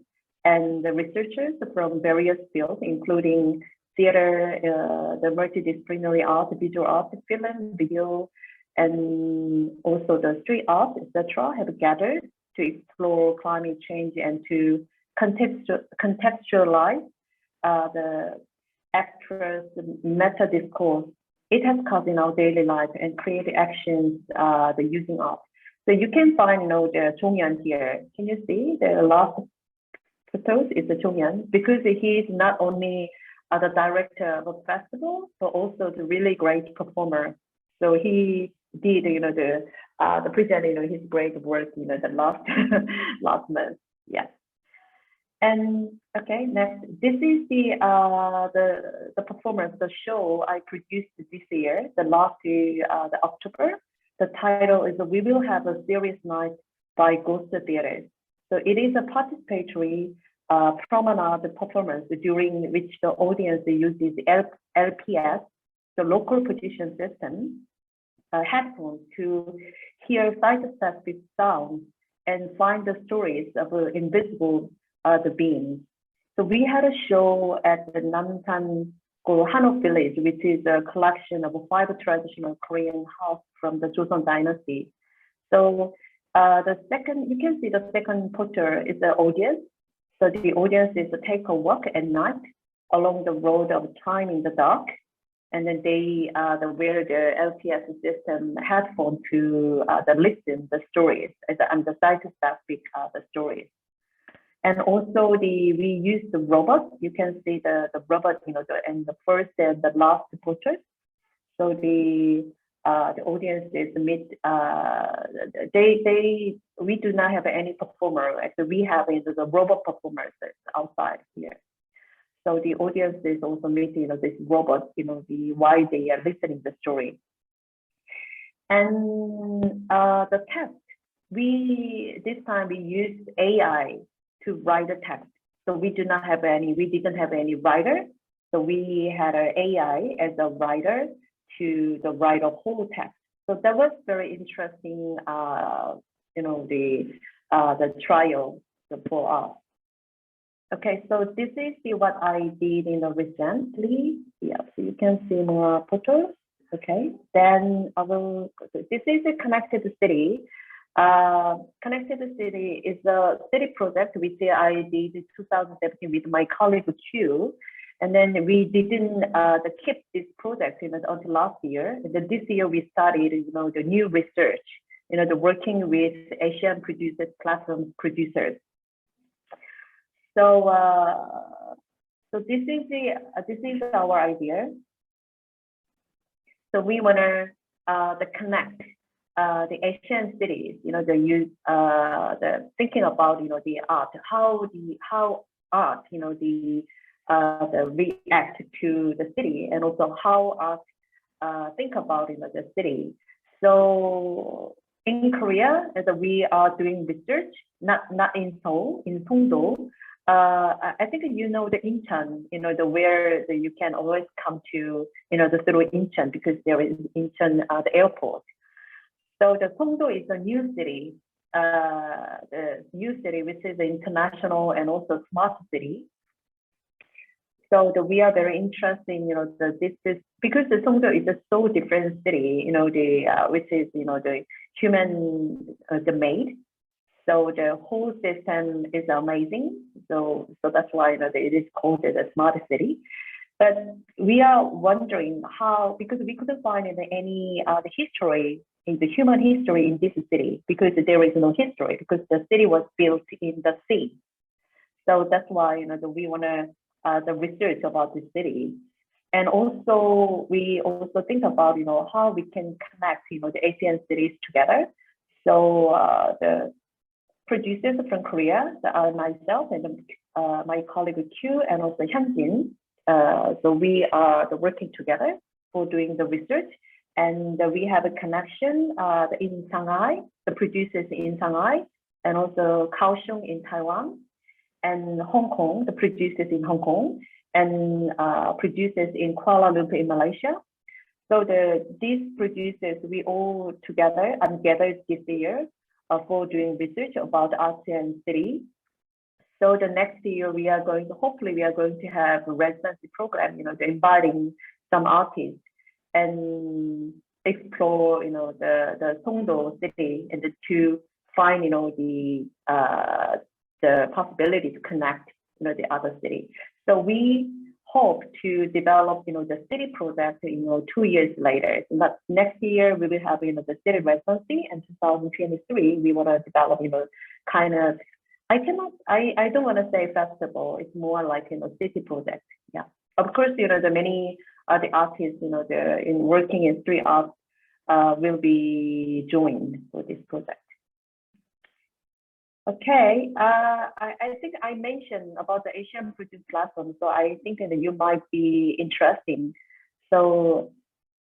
and the researchers from various fields, including theater, the multidisciplinary art, visual art, film, video, and also the street art, etc., have gathered to explore climate change and to contextualize the actress meta discourse it has caused in our daily life and create actions the using art. So you can find the Julian here. Can you see the last photos is the Julian, because he is not only the director of a festival but also the really great performer. So he did the present his great work the last last month. Yes. And okay, next, this is the performance, the show I produced this year, the last year, the October. The title is "We Will Have a Serious Night" by Ghost Theater. So it is a participatory promenade performance during which the audience uses LPS, the local position system, headphones to hear site-specific sounds and find the stories of invisible the beings. So we had a show at the Namsan Hanok village, which is a collection of 5 traditional Korean houses from the Joseon dynasty. So the second, you can see the second picture is the audience. So the audience is to take a walk at night along the road of time in the dark, and then they wear the LPS system headphone to listen the stories and the site-specific the stories. And also we use the robot. You can see the robot, and the first and the last picture. So the audience is we do not have any performer. Actually, we have the robot performers outside here. So the audience is also meeting this robot, why they are listening the story. And the text, this time we used AI to write the text. So we didn't have any writer. So we had an AI as a writer to write a whole text. So that was very interesting, the trial for us. Okay, so this is what I did recently. Yeah, so you can see more photos. Okay, then this is a Connected City. Connected City is a city project which I did in 2017 with my colleague Chu, And then we didn't keep this project until last year. And then this year we started the new research, the working with Asian producers, platform producers. So so this is our idea. So we want to connect the Asian cities, the thinking about the art, how art the react to the city, and also how art think about the city. So in Korea, as we are doing research, not in Seoul, in Songdo. I think the Incheon, where you can always come to through Incheon, because there is Incheon the airport. So the Songdo is a new city, which is international and also smart city. So we are very interested in this because the Songdo is a so different city, which is the human made. So the whole system is amazing. So that's why it is called a smart city. But we are wondering how, because we couldn't find any the history in the human history in this city, because there is no history, because the city was built in the sea. So that's why we want to the research about the city. And also we also think about how we can connect the Asian cities together. So the producers from Korea, myself and my colleague Q, and also Hyunjin. So we are working together for doing the research, and we have a connection in Shanghai, the producers in Shanghai, and also Kaohsiung in Taiwan, and Hong Kong, the producers in Hong Kong, and producers in Kuala Lumpur in Malaysia. So these producers, we all together and gathered this year for doing research about ASEAN cities. So the next year we are going to, hopefully we are going to have a residency program, inviting some artists and explore, the Songdo city, and to find, the possibility to connect, the other city. So we hope to develop, the city project, 2 years later. So that next year we will have, the city residency, and 2023 we want to develop, kind of, I don't want to say festival. It's more like, city project. Yeah. Of course, the many the artists, they're working in street art will be joined for this project. Okay, I think I mentioned about the Asian Produce Platform, so I think that you might be interested. So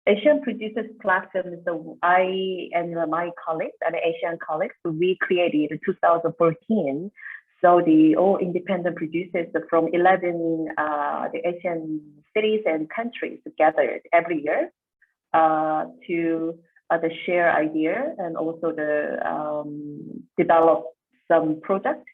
Asian Producers Platform, so I and my colleagues and Asian colleagues, we created in 2014. So the all independent producers from 11 the Asian cities and countries gathered every year to share idea, and also develop some projects.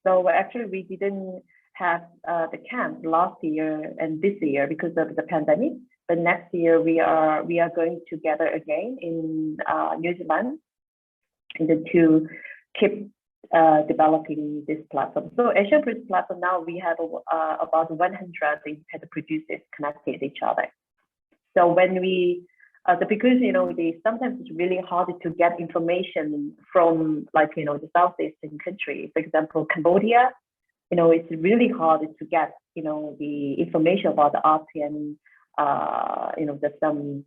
So actually we didn't have the camp last year and this year because of the pandemic, but next year we are going to gather again in New Zealand to keep developing this platform. So Asian Produce Platform, now we have about 100 producers connected each other. So when we because sometimes it's really hard to get information from the Southeastern country. For example, Cambodia, it's really hard to get the information about the art and the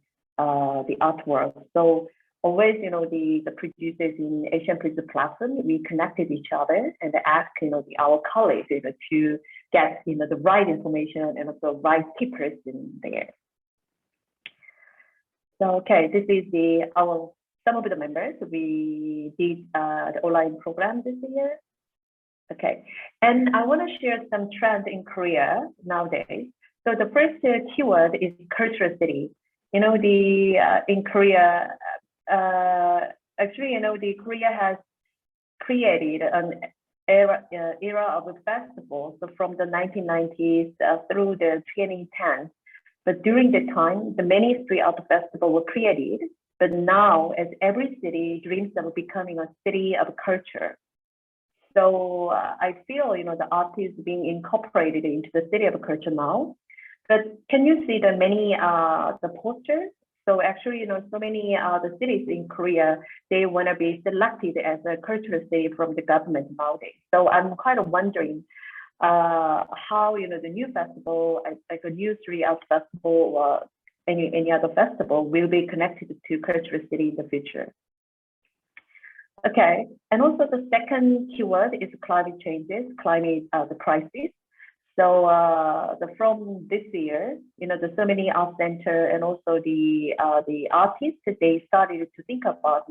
artwork. So always the producers in Asian Producer Platform, we connected each other and asked our colleagues to get the right information and also right key person there. So okay, this is some of the members. We did the online program this year. Okay, and I want to share some trends in Korea nowadays. So the first keyword is cultural city. In Korea, actually, Korea has created an era of a festival. So from the 1990s through the 2010s. But during the time, the many street art festivals were created. But now, as every city dreams of becoming a city of culture, So I feel, the art is being incorporated into the city of culture now. But can you see the many the posters? So actually, so many the cities in Korea, they want to be selected as a cultural city from the government nowadays. So I'm kind of wondering how the new festival, like a new street art festival or any other festival, will be connected to cultural city in the future. Okay, and also the second keyword is climate changes, the crisis. So from this year, there's so many art center and also the artists, they started to think about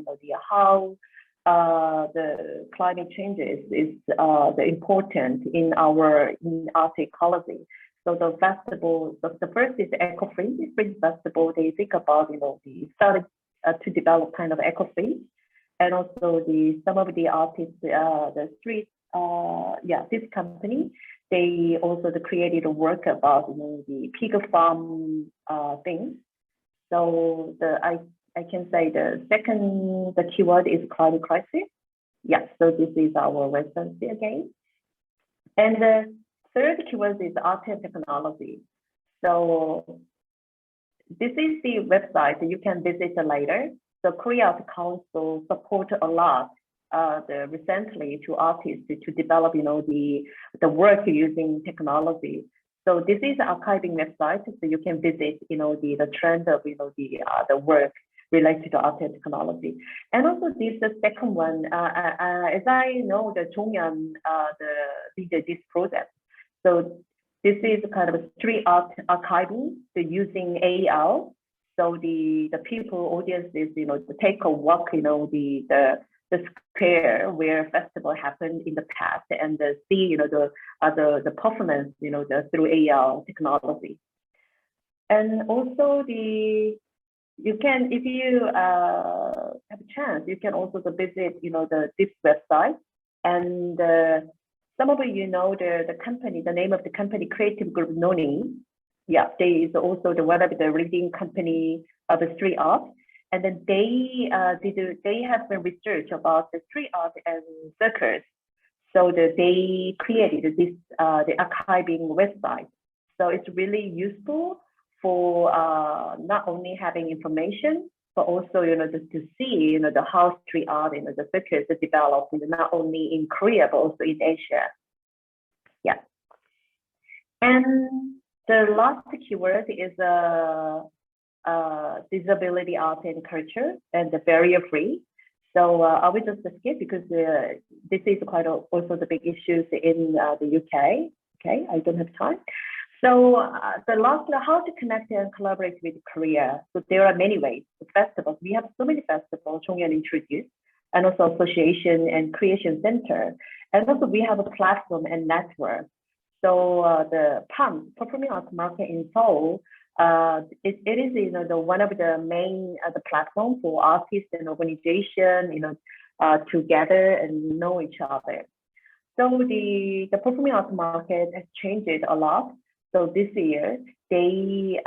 how the climate changes is important in art ecology. So the festival, the first is eco-free spring festival. They think about they started to develop kind of eco-free, and also some of the artists, the street, this company, they also created a work about the picket farm things. So I can say the keyword is climate crisis. Yes, so this is our residency again. And the third keyword is art and technology. So this is the website that you can visit later. So Korea Art Council support a lot recently to artists to develop the work using technology. So this is an archiving website, so you can visit the trend of the work related to art and technology. And also this the second one, as I know, the Julian did this project. So this is kind of a street art archiving, so using AR. So the people, audiences, to take a walk, the square where festival happened in the past, and see, the performance, through AR technology. And also you can, if you have a chance, you can also visit, this website. And some of you know the company, the name of the company, Creative Group Noni. Yeah, they is also one of the leading company of the street art. And then they have been research about the street art and circus. So they created this the archiving website. So it's really useful for not only having information, but also just to see the how street art the circus is developed not only in Korea but also in Asia. Yeah, and the last keyword is disability art and culture and the barrier free. So I will just skip because this is quite also the big issues in the UK. Okay, I don't have time. So the last, how to connect and collaborate with Korea. So there are many ways. The festivals, we have so many festivals, Julian introduced, and also association and creation center. And also we have a platform and network. So the PAM, Performing Arts Market in Seoul, it is one of the main the platform for artists and organization together and know each other. So the Performing Arts Market has changed a lot. So this year they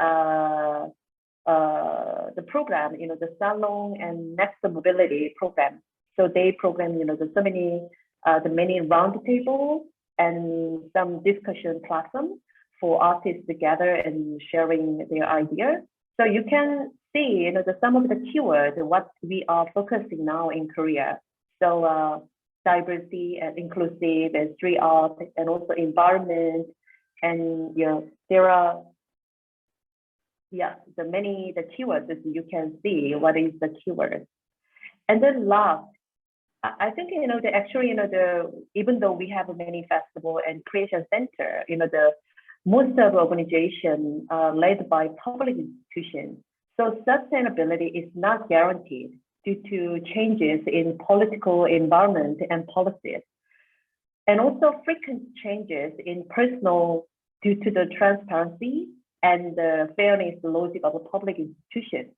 the program the Salon and Next Mobility program. So they program so many the many roundtable and some discussion platform for artists together and sharing their ideas. So you can see some of the keywords what we are focusing now in Korea. So diversity and inclusive and street art and also environment, and there are the keywords that you can see what is the keyword. And then last, I think even though we have many festival and creation center, most of the organization led by public institutions. So sustainability is not guaranteed due to changes in political environment and policies, and also frequent changes in personal due to the transparency and the fairness logic of a public institution.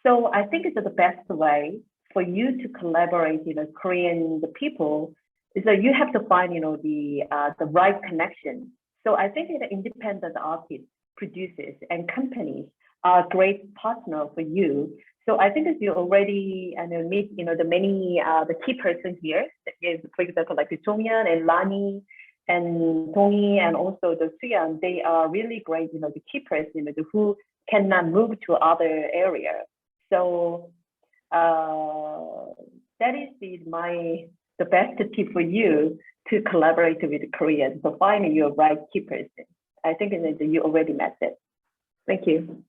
So I think it's the best way for you to collaborate, Korean people, is that you have to find, the right connection. So I think the independent artists, producers, and companies are a great partner for you. So I think that you already meet, the many the key persons here. Is, for example, like Julian and Lani and Domi and also the Julian. They are really great, the key person, who cannot move to other area. So that is the best tip for you to collaborate with Koreans. So find your right key person. I think that you already met it. Thank you.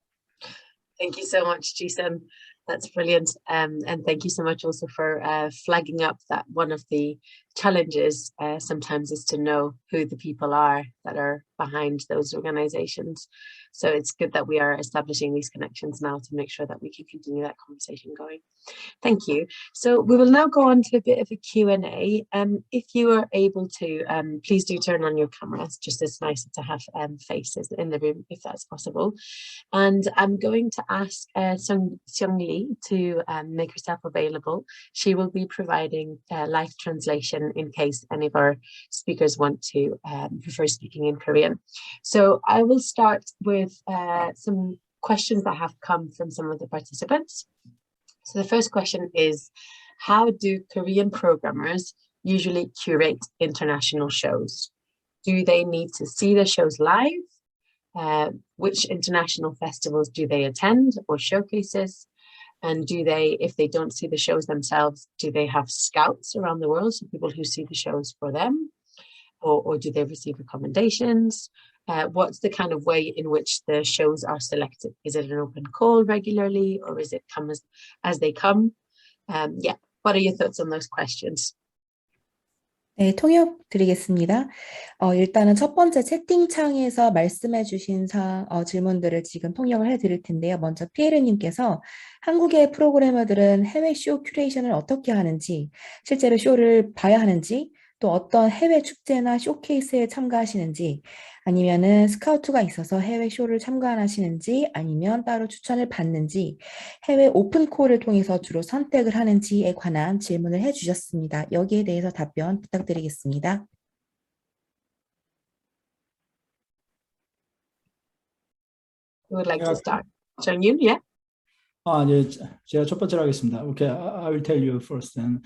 Thank you so much, Jisun. That's brilliant. And thank you so much also for flagging up that one of the challenges sometimes is to know who the people are that are behind those organizations. So it's good that we are establishing these connections now to make sure that we can continue that conversation going. Thank you. So we will now go on to a bit of a Q&A. If you are able to, please do turn on your cameras, just as nice to have faces in the room, if that's possible. And I'm going to ask Seung Lee to make herself available. She will be providing live translation in case any of our speakers want to prefer speaking in Korean. So I will start with some questions that have come from some of the participants. So the first question is, how do Korean programmers usually curate international shows? Do they need to see the shows live? Which international festivals do they attend or showcases? And do they, if they don't see the shows themselves, do they have scouts around the world, so people who see the shows for them? Or do they receive recommendations? What's the kind of way in which the shows are selected? Is it an open call regularly, or is it come as they come? Yeah, what are your thoughts on those questions? 네, 통역 드리겠습니다. 일단은 첫 번째 채팅창에서 말씀해 주신 질문들을 지금 통역을 해드릴 텐데요. 먼저 피에르님께서 한국의 프로그래머들은 해외 쇼 큐레이션을 어떻게 하는지, 실제로 쇼를 봐야 하는지, 또 어떤 해외 축제나 쇼케이스에 참가하시는지, 아니면은 스카우트가 있어서 해외 쇼를 참가하시는지, 아니면 따로 추천을 받는지, 해외 오픈콜을 통해서 주로 선택을 하는지에 관한 질문을 해주셨습니다. 여기에 대해서 답변 부탁드리겠습니다. Who would like to start? 정윤, yeah? 네, 제가 첫 번째로 하겠습니다. Okay, I will tell you first then.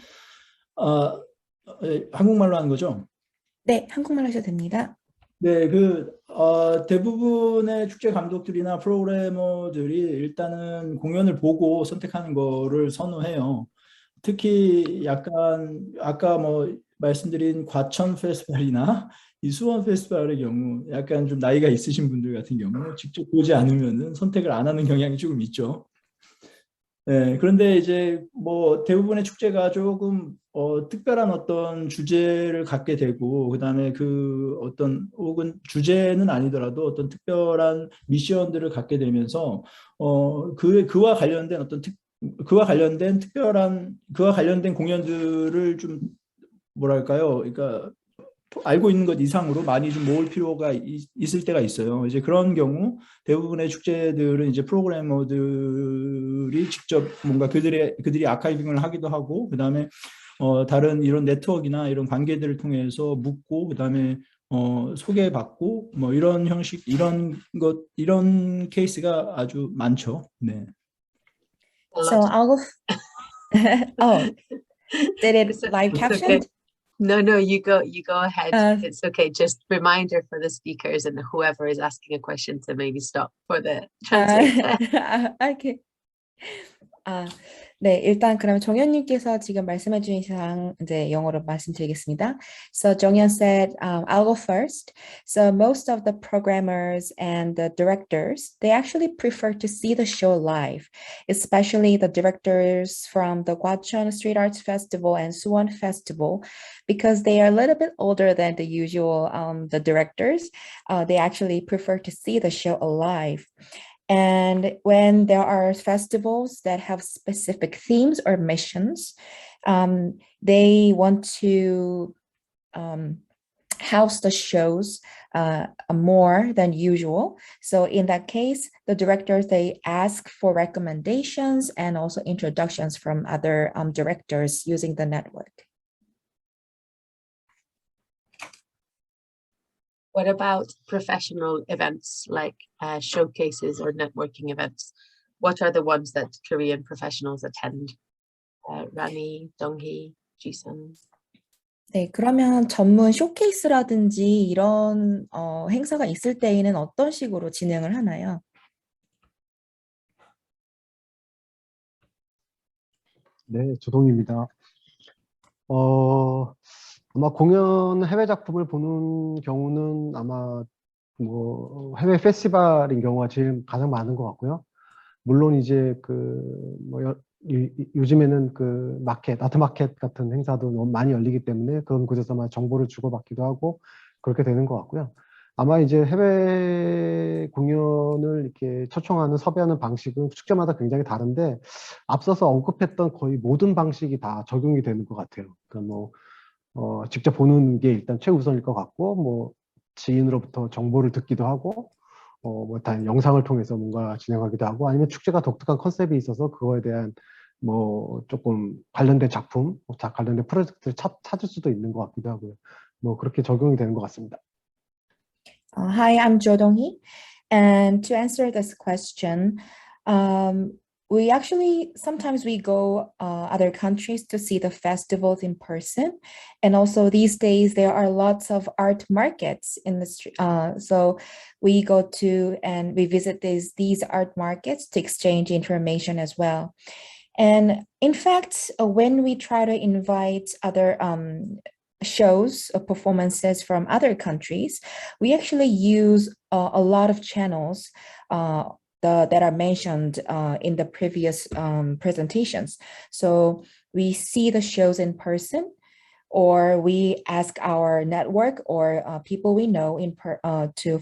한국말로 하는 거죠? 네, 한국말 하셔도 됩니다. 네, 대부분의 축제 감독들이나 프로그래머들이 일단은 공연을 보고 선택하는 거를 선호해요. 특히 약간 아까 말씀드린 과천 페스티벌이나 이 수원 페스티벌의 경우 약간 좀 나이가 있으신 분들 같은 경우 직접 보지 않으면은 선택을 안 하는 경향이 조금 있죠. 네, 그런데 이제 대부분의 축제가 조금 특별한 어떤 주제를 갖게 되고, 그다음에 혹은 주제는 아니더라도 어떤 특별한 미션들을 갖게 되면서 그와 관련된 공연들을 좀 뭐랄까요, 그러니까 알고 있는 것 이상으로 많이 좀 모을 필요가 있을 때가 있어요. 이제 그런 경우 대부분의 축제들은 이제 프로그래머들이 직접 뭔가 그들이 아카이빙을 하기도 하고, 그다음에 다른 이런 네트워크나 이런 관계들을 통해서 묻고, 그다음에 소개받고 이런 형식, 이런 케이스가 아주 많죠. 네. So I'll go. Oh, did it live captioned? Okay. No, you go ahead. It's okay. Just reminder for the speakers and whoever is asking a question to maybe stop for the translator. Okay. 네, 일단 그럼 정현님께서 지금 말씀해 주신 사항 이제 영어로 말씀드리겠습니다. So 정현 said, I'll go first. So most of the programmers and the directors, they actually prefer to see the show live, especially the directors from the Gwacheon Street Arts Festival and Suwon Festival, because they are a little bit older than the usual the directors. They actually prefer to see the show live. And when there are festivals that have specific themes or missions, they want to house the shows more than usual. So in that case, the directors, they ask for recommendations and also introductions from other directors using the network. What about professional events like showcases or networking events? what are the ones that Korean professionals attend? Rani, Donghee, Jisun. 네, 그러면 전문 쇼케이스라든지 이런 행사가 있을 때에는 어떤 식으로 진행을 하나요? 네, 조동입니다. 아마 공연 해외 작품을 보는 경우는 아마 뭐 해외 페스티벌인 경우가 제일 가장 많은 것 같고요. 물론 이제 요즘에는 그 아트 마켓 같은 행사도 너무 많이 열리기 때문에 그런 곳에서만 정보를 주고받기도 하고 그렇게 되는 것 같고요. 아마 이제 해외 공연을 이렇게 초청하는 섭외하는 방식은 축제마다 굉장히 다른데 앞서서 언급했던 거의 모든 방식이 다 적용이 되는 것 같아요. 그러니까 직접 보는 게 일단 최우선일 것 같고, 지인으로부터 정보를 듣기도 하고, 다 영상을 통해서 뭔가 진행하기도 하고, 아니면 축제가 독특한 컨셉이 있어서 그거에 대한 조금 관련된 작품, 관련된 프로젝트를 찾을 수도 있는 것 같기도 하고요. 그렇게 적용이 되는 것 같습니다. Hi, I'm Jo Dong-hee. And to answer this question, we actually sometimes we go other countries to see the festivals in person, and also these days there are lots of art markets in the street. So we go to and we visit these art markets to exchange information as well. And in fact, when we try to invite other shows or performances from other countries, we actually use a lot of channels that are mentioned in the previous presentations. So we see the shows in person, or we ask our network or people we know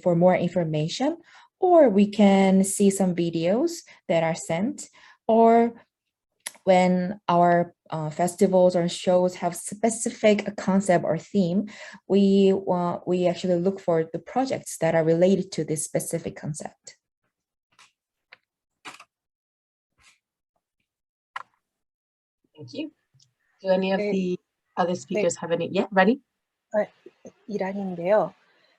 for more information, or we can see some videos that are sent, or when our festivals or shows have specific concept or theme, we actually look for the projects that are related to this specific concept. Thank you. Do any of the other speakers have any? Yeah, ready? 이란인데요.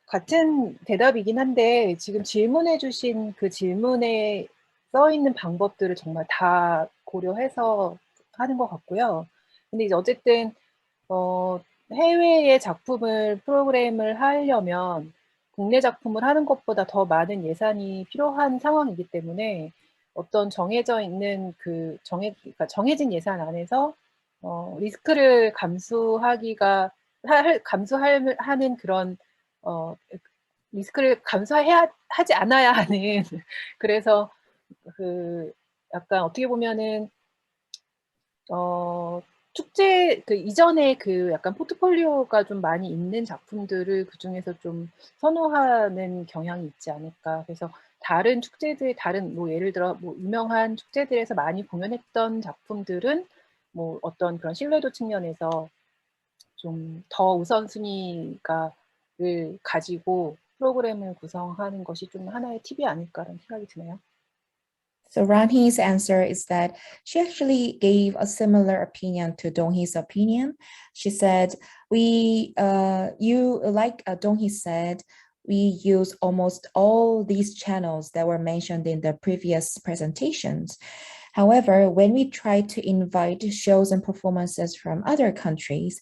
같은 대답이긴 한데 지금 질문해 주신 그 질문에 써 있는 방법들을 정말 다 고려해서 하는 것 같고요. 근데 이제 어쨌든 해외의 프로그램을 하려면 국내 작품을 하는 것보다 더 많은 예산이 필요한 상황이기 때문에 어떤 정해져 있는 그러니까 정해진 예산 안에서 리스크를 감수하는 그런 리스크를 하지 않아야 하는 그래서 약간 어떻게 보면은 축제 이전에 약간 포트폴리오가 좀 많이 있는 작품들을 그 중에서 좀 선호하는 경향이 있지 않을까. 그래서 다른 축제들, 예를 들어 유명한 축제들에서 많이 공연했던 작품들은 어떤 그런 신뢰도 측면에서 좀 더 우선순위를 가지고 프로그램을 구성하는 것이 좀 하나의 팁이 아닐까라는 생각이 드네요. So Ranhee's answer is that she actually gave a similar opinion to Donghee's opinion. She said, Donghee said, we use almost all these channels that were mentioned in the previous presentations. However, when we try to invite shows and performances from other countries,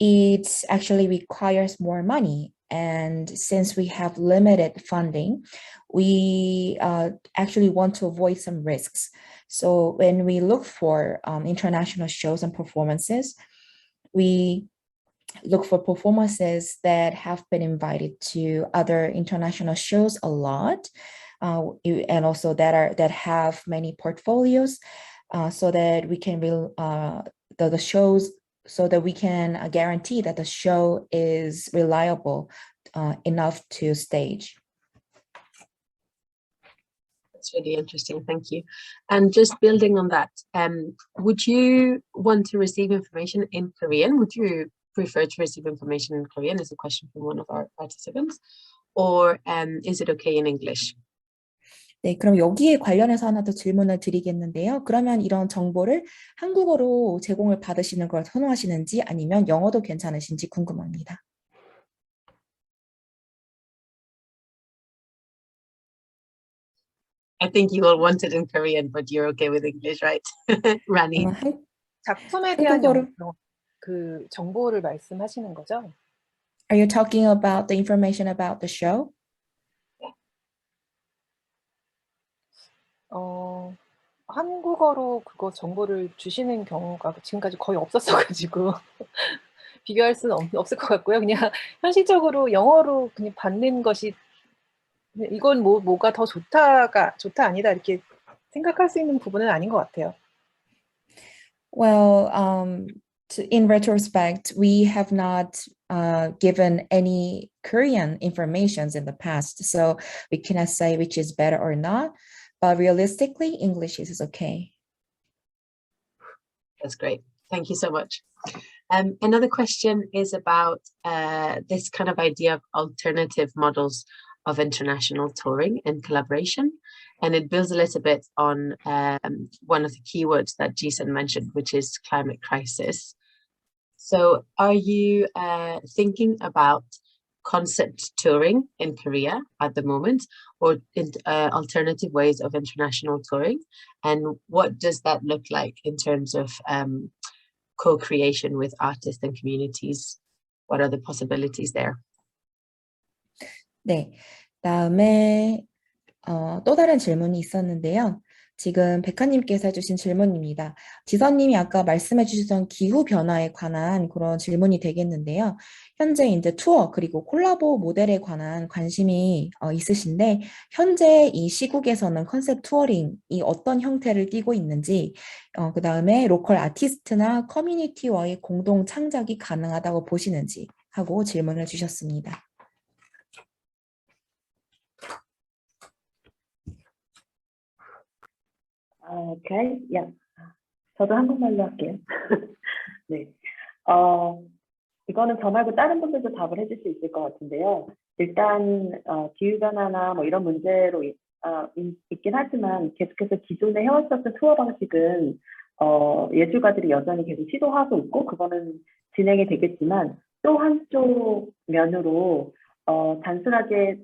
it actually requires more money. And since we have limited funding, we actually want to avoid some risks. So when we look for international shows and performances, we look for performances that have been invited to other international shows a lot, and also that have many portfolios, so that we can so that we can guarantee that the show is reliable enough to stage. That's really interesting, thank you. And just building on that, would you want to receive information in Korean? Would you prefer to receive information in Korean? Is a question from one of our participants. Or is it okay in English? 네, 그럼 여기에 관련해서 하나 더 질문을 드리겠는데요. 그러면 이런 정보를 한국어로 제공을 받으시는 걸 선호하시는지 아니면 영어도 괜찮으신지 궁금합니다. I think you all want it in Korean, but you're okay with English, right? Rani. 작품에 대한 한국어로 그 정보를 말씀하시는 거죠? Are you talking about the information about the show? 한국어로 그거 정보를 주시는 경우가 지금까지 거의 없었어가지고 비교할 수는 없을 것 같고요. 그냥 현실적으로 영어로 그냥 받는 것이 이건 뭐가 더 좋다 아니다 이렇게 생각할 수 있는 부분은 아닌 것 같아요. Well, in retrospect, we have not given any Korean informations in the past, so we cannot say which is better or not. But realistically, English is okay. That's great. Thank you so much. Another question is about this kind of idea of alternative models of international touring and collaboration. And it builds a little bit on one of the keywords that Jason mentioned, which is climate crisis. So are you thinking about concept touring in Korea at the moment, or alternative ways of international touring? And what does that look like in terms of co-creation with artists and communities? What are the possibilities there? 네, 다음에 또 다른 질문이 있었는데요. 지금 백하님께서 해주신 질문입니다. 지선님이 아까 말씀해 주셨던 기후 변화에 관한 그런 질문이 되겠는데요. 현재 이제 투어 그리고 콜라보 모델에 관한 관심이 있으신데 현재 이 시국에서는 컨셉 투어링이 어떤 형태를 띠고 있는지 그 다음에 로컬 아티스트나 커뮤니티와의 공동 창작이 가능하다고 보시는지 하고 질문을 주셨습니다. Okay, yeah. 저도 한국말로 할게요. 네. 이거는 저 말고 다른 분들도 답을 해줄 수 있을 것 같은데요. 일단 기후변화나 뭐 이런 문제로 있긴 하지만 계속해서 기존에 해왔었던 투어 방식은 예술가들이 여전히 계속 시도하고 있고 그거는 진행이 되겠지만 또 한쪽 면으로 단순하게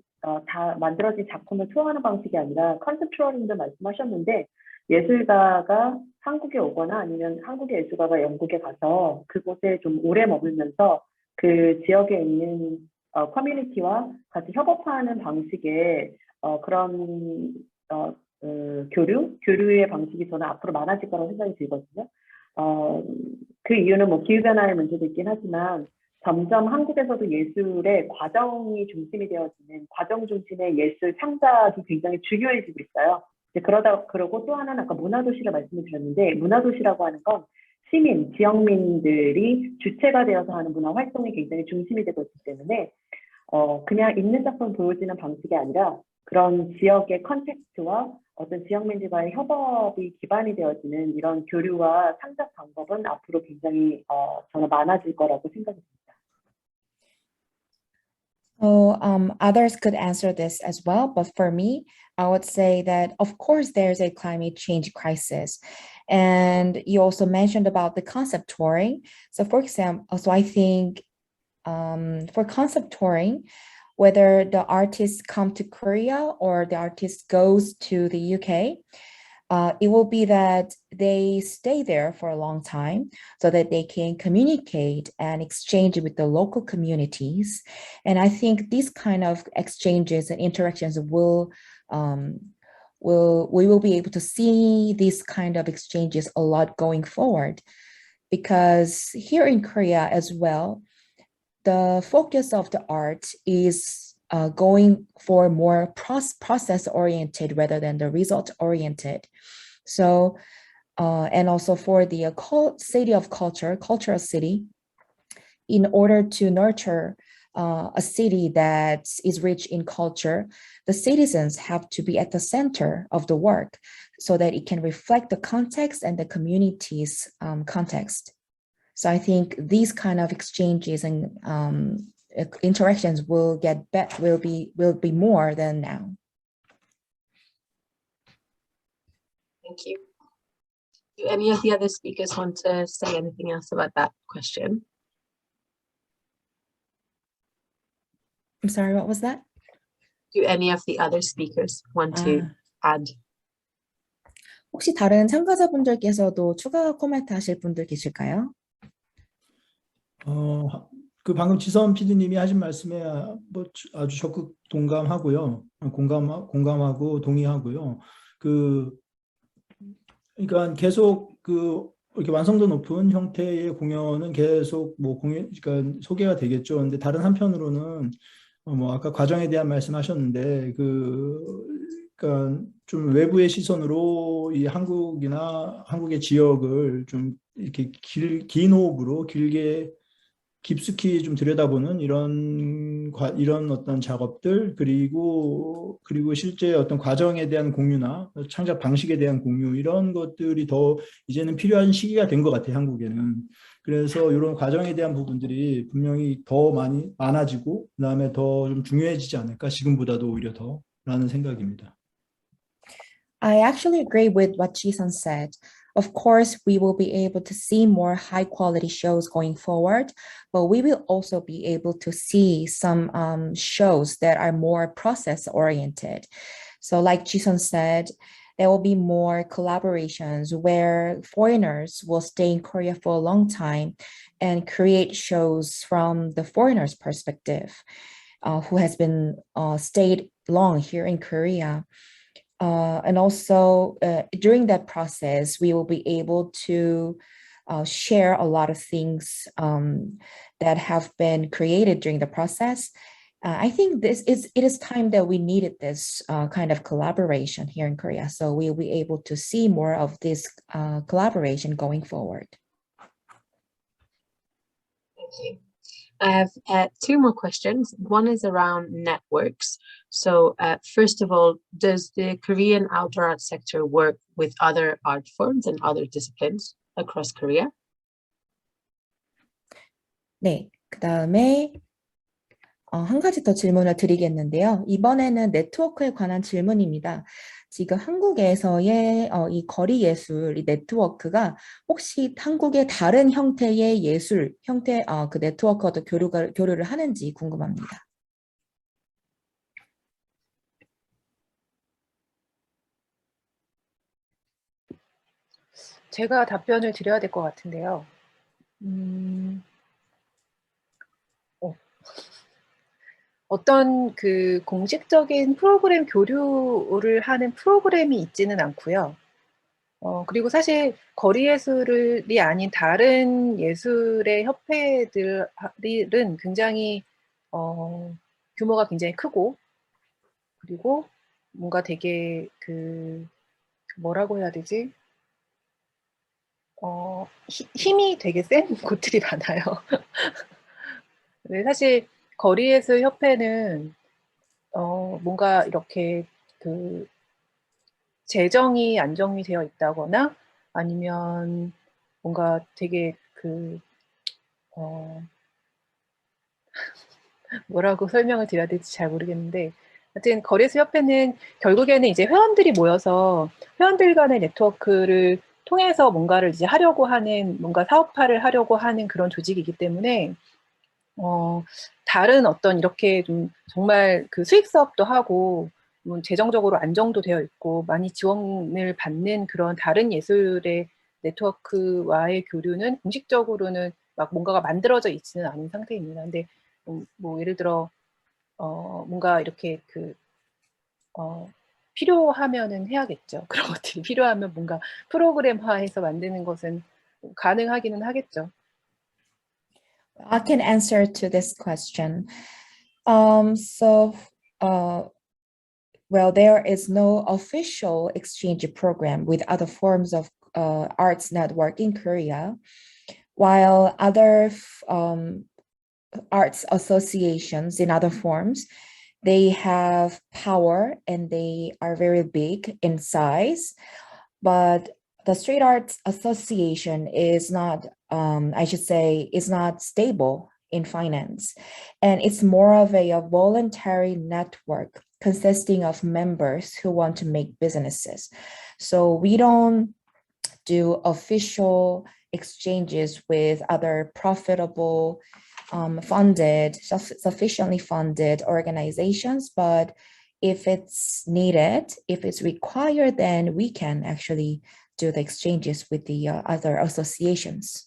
다 만들어진 작품을 투어하는 방식이 아니라 컨셉 투어링도 말씀하셨는데 예술가가 한국에 오거나 아니면 한국의 예술가가 영국에 가서 그곳에 좀 오래 머물면서 그 지역에 있는 커뮤니티와 같이 협업하는 방식의 그런 교류의 방식이 저는 앞으로 많아질 거라고 생각이 들거든요. 그 이유는 뭐 기후변화의 문제도 있긴 하지만 점점 한국에서도 예술의 과정이 중심이 되어지는 과정 중심의 예술 창작이 굉장히 중요해지고 있어요. 그러고 또 하나는 아까 문화도시를 말씀을 드렸는데 문화도시라고 하는 건 시민, 지역민들이 주체가 되어서 하는 문화 활동이 굉장히 중심이 되고 있기 때문에 그냥 있는 작품을 보여지는 방식이 아니라 그런 지역의 컨텍스트와 어떤 지역민들과의 협업이 기반이 되어지는 이런 교류와 창작 방법은 앞으로 굉장히 저는 많아질 거라고 생각이 듭니다. So others could answer this as well, but for me, I would say that of course there's a climate change crisis. And you also mentioned about the concept touring. So for example, so I think for concept touring, whether the artist come to Korea or the artist goes to the UK, it will be that they stay there for a long time so that they can communicate and exchange with the local communities. And I think these kind of exchanges and interactions we will be able to see these kind of exchanges a lot going forward. Because here in Korea as well, the focus of the art is going for more process-oriented rather than the result-oriented. So, and also for the city of culture, cultural city, in order to nurture a city that is rich in culture, the citizens have to be at the center of the work so that it can reflect the context and the community's context. So I think these kind of exchanges and interactions will be more than now. Thank you. Do any of the other speakers want to say anything else about that question? I'm sorry, what was that? Do any of the other speakers want to add? 혹시 다른 참가자분들께서도 추가 코멘트 하실 분들 계실까요? 그 방금 지선 PD님이 하신 말씀에 뭐 아주 적극 동감하고요. 공감하고 동의하고요. 그러니까 계속 이렇게 완성도 높은 형태의 공연은 계속 그러니까 소개가 되겠죠. 근데 다른 한편으로는 뭐 아까 과정에 대한 말씀하셨는데 그러니까 좀 외부의 시선으로 이 한국이나 한국의 지역을 좀 이렇게 긴 호흡으로 길게 깊숙이 좀 들여다보는 이런 어떤 작업들 그리고 실제 어떤 과정에 대한 공유나 창작 방식에 대한 공유 이런 것들이 더 이제는 필요한 시기가 된 것 같아요, 한국에는. 그래서 이런 과정에 대한 부분들이 분명히 더 많아지고 그다음에 더 좀 중요해지지 않을까, 지금보다도 오히려 더라는 생각입니다. I actually agree with what Jisun said. Of course, we will be able to see more high quality shows going forward, but we will also be able to see some shows that are more process oriented. So like Jisun said, there will be more collaborations where foreigners will stay in Korea for a long time and create shows from the foreigner's perspective, who has been stayed long here in Korea. And also during that process, we will be able to share a lot of things that have been created during the process. I think it is time that we needed this kind of collaboration here in Korea. So we'll be able to see more of this collaboration going forward. Thank you. I have two more questions. One is around networks. So first of all, does the Korean outdoor art sector work with other art forms and other disciplines across Korea? 네, 그다음에 한 가지 더 질문을 드리겠는데요. 이번에는 네트워크에 관한 질문입니다. 지금 한국에서의 이 거리 예술, 이 네트워크가 혹시 한국의 다른 형태의 예술, 형태 그 네트워크와도 교류를 하는지 궁금합니다. 제가 답변을 드려야 될 것 같은데요. 어떤 그 공식적인 프로그램 교류를 하는 프로그램이 있지는 않고요. 그리고 사실 거리 예술이 아닌 다른 예술의 협회들은 굉장히 규모가 굉장히 크고, 그리고 뭔가 되게 뭐라고 해야 되지? 힘이 되게 센 곳들이 많아요. 네, 사실 거리예술 협회는 뭔가 이렇게 재정이 안정이 되어 있다거나 아니면 뭔가 되게 뭐라고 설명을 드려야 될지 잘 모르겠는데, 하여튼 거리예술 협회는 결국에는 이제 회원들이 모여서 회원들 간의 네트워크를 통해서 뭔가를 이제 하려고 하는, 뭔가 사업화를 하려고 하는 그런 조직이기 때문에 다른 어떤 이렇게 좀 정말 그 수익 사업도 하고 재정적으로 안정도 되어 있고 많이 지원을 받는 그런 다른 예술의 네트워크와의 교류는 공식적으로는 막 뭔가가 만들어져 있지는 않은 상태입니다. 근데 뭐 예를 들어 뭔가 이렇게 필요하면은 해야겠죠. 그런 것들이 필요하면 뭔가 프로그램화해서 만드는 것은 가능하기는 하겠죠. I can answer to this question. Well, there is no official exchange program with other forms of arts network in Korea, while other arts associations in other forms, they have power and they are very big in size, but the Street Arts Association is not, I should say, is not stable in finance. And it's more of a voluntary network consisting of members who want to make businesses. So we don't do official exchanges with other profitable, sufficiently funded organizations, but if it's needed, if it's required, then we can actually do the exchanges with the other associations.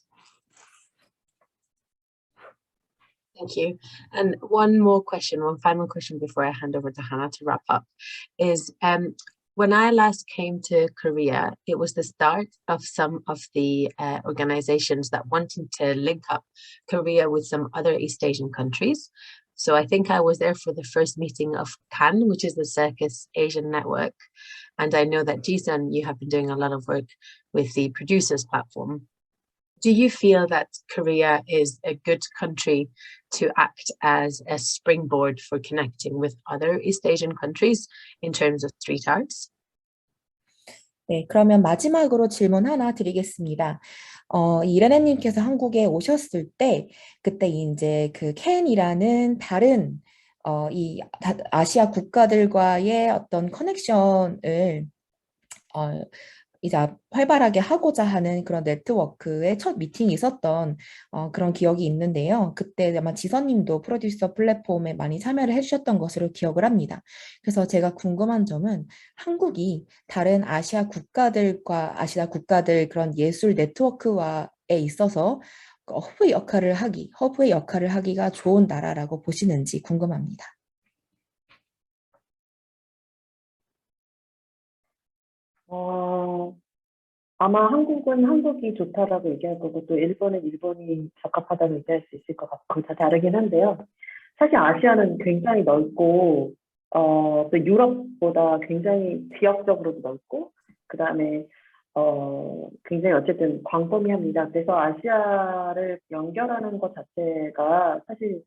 Thank you. And one more question, one final question before I hand over to Hannah to wrap up is, when I last came to Korea, it was the start of some of the organizations that wanted to link up Korea with some other East Asian countries. So I think I was there for the first meeting of CAN, which is the Circus Asian Network. And I know that Jisun, you have been doing a lot of work with the producers platform. Do you feel that Korea is a good country to act as a springboard for connecting with other East Asian countries in terms of street arts? 네, 그러면 마지막으로 질문 하나 드리겠습니다. 이레네님께서 한국에 오셨을 때, 그때 이제 그 캔이라는 다른 이 아시아 국가들과의 어떤 커넥션을 이제 활발하게 하고자 하는 그런 네트워크의 첫 미팅이 있었던 그런 기억이 있는데요. 그때 아마 지선님도 프로듀서 플랫폼에 많이 참여를 해주셨던 것으로 기억을 합니다. 그래서 제가 궁금한 점은 한국이 다른 아시아 국가들 그런 예술 네트워크와에 있어서 허브의 역할을 하기가 좋은 나라라고 보시는지 궁금합니다. 아마 한국은 한국이 좋다라고 얘기할 거고 또 일본은 일본이 적합하다고 얘기할 수 있을 것 같고 다 다르긴 한데요. 사실 아시아는 굉장히 넓고 또 유럽보다 굉장히 지역적으로도 넓고 그 다음에 굉장히 어쨌든 광범위합니다. 그래서 아시아를 연결하는 것 자체가 사실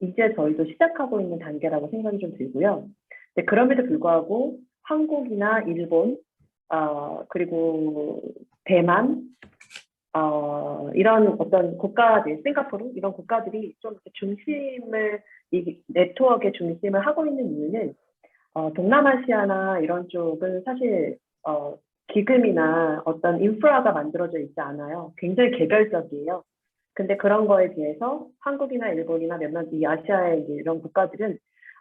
이제 저희도 시작하고 있는 단계라고 생각이 좀 들고요. 근데 그럼에도 불구하고 한국이나 일본 그리고 대만, 이런 어떤 국가들, 싱가포르 이런 국가들이 좀 중심을, 이 네트워크의 중심을 하고 있는 이유는 동남아시아나 이런 쪽은 사실 기금이나 어떤 인프라가 만들어져 있지 않아요. 굉장히 개별적이에요. 근데 그런 거에 비해서 한국이나 일본이나 몇몇 이 아시아의 이런 국가들은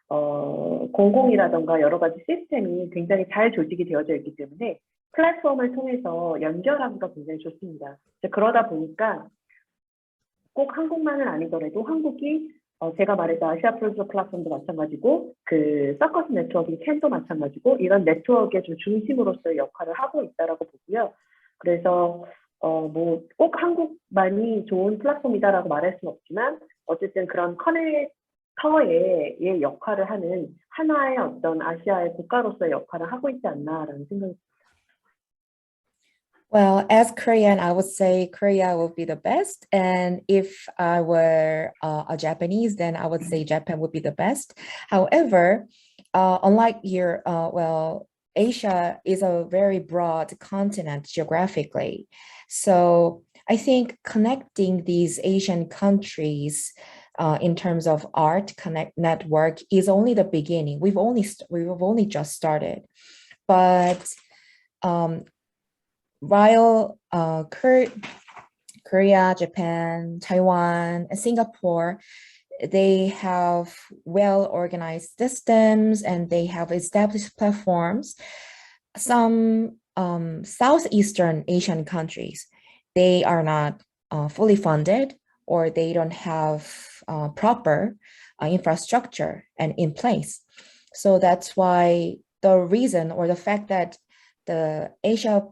공공이라던가 여러 가지 시스템이 굉장히 잘 조직이 되어져 있기 때문에 플랫폼을 통해서 연결하기가 굉장히 좋습니다. 그러다 보니까 꼭 한국만은 아니더라도 한국이 제가 말했던 아시아 프로듀서 플랫폼도 마찬가지고 그 서커스 네트워크인 캔도 마찬가지고 이런 네트워크의 좀 중심으로서의 역할을 하고 있다라고 보고요. 그래서 뭐 꼭 한국만이 좋은 플랫폼이다라고 말할 수는 없지만 어쨌든 그런 커넥터의 역할을 하는 하나의 어떤 아시아의 국가로서의 역할을 하고 있지 않나라는 생각이 듭니다. Well, as Korean, I would say Korea would be the best. And if I were a Japanese, then I would say Japan would be the best. However, unlike your, well, Asia is a very broad continent geographically. So I think connecting these Asian countries in terms of art connect network is only the beginning. We've only just started. But while Korea, Japan, Taiwan, and Singapore, they have well-organized systems and they have established platforms. Some Southeastern Asian countries, they are not fully funded or they don't have proper infrastructure and in place. So that's why the reason or the fact that the Asia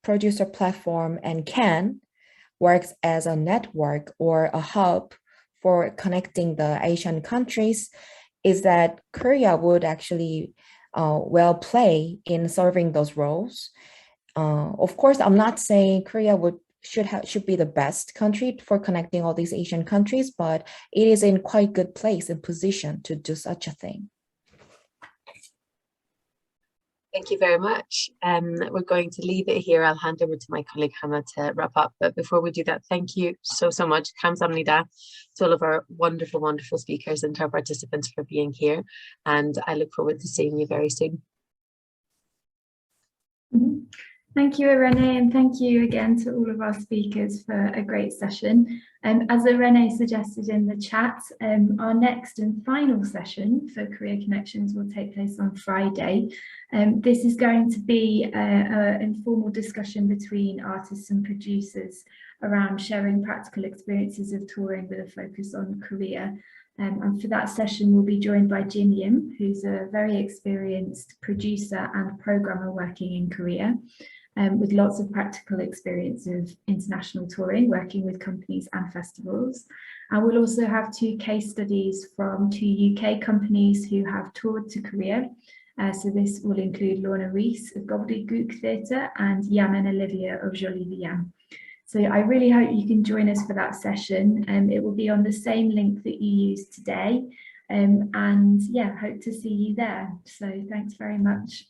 producer platform and CAN works as a network or a hub for connecting the Asian countries is that Korea would actually well play in serving those roles. Of course, I'm not saying Korea should be the best country for connecting all these Asian countries, but it is in quite good place and position to do such a thing. Thank you very much. We're going to leave it here. I'll hand over to my colleague Hannah to wrap up. But before we do that, thank you so much. 감사합니다 to all of our wonderful, wonderful speakers and to our participants for being here. And I look forward to seeing you very soon. Thank you, Irene, and thank you again to all of our speakers for a great session. As Irene suggested in the chat, our next and final session for Career Connections will take place on Friday. This is going to be an informal discussion between artists and producers around sharing practical experiences of touring with a focus on Korea. And for that session, we'll be joined by Julian, who's a very experienced producer and programmer working in Korea. With lots of practical experience of international touring, working with companies and festivals. And we'll also have 2 case studies from 2 UK companies who have toured to Korea. So this will include Lorna Rees of Gobbledygook Theatre and Jan and Olivia of Jolie Vian. So I really hope you can join us for that session. It will be on the same link that you used today. And yeah, hope to see you there. So thanks very much.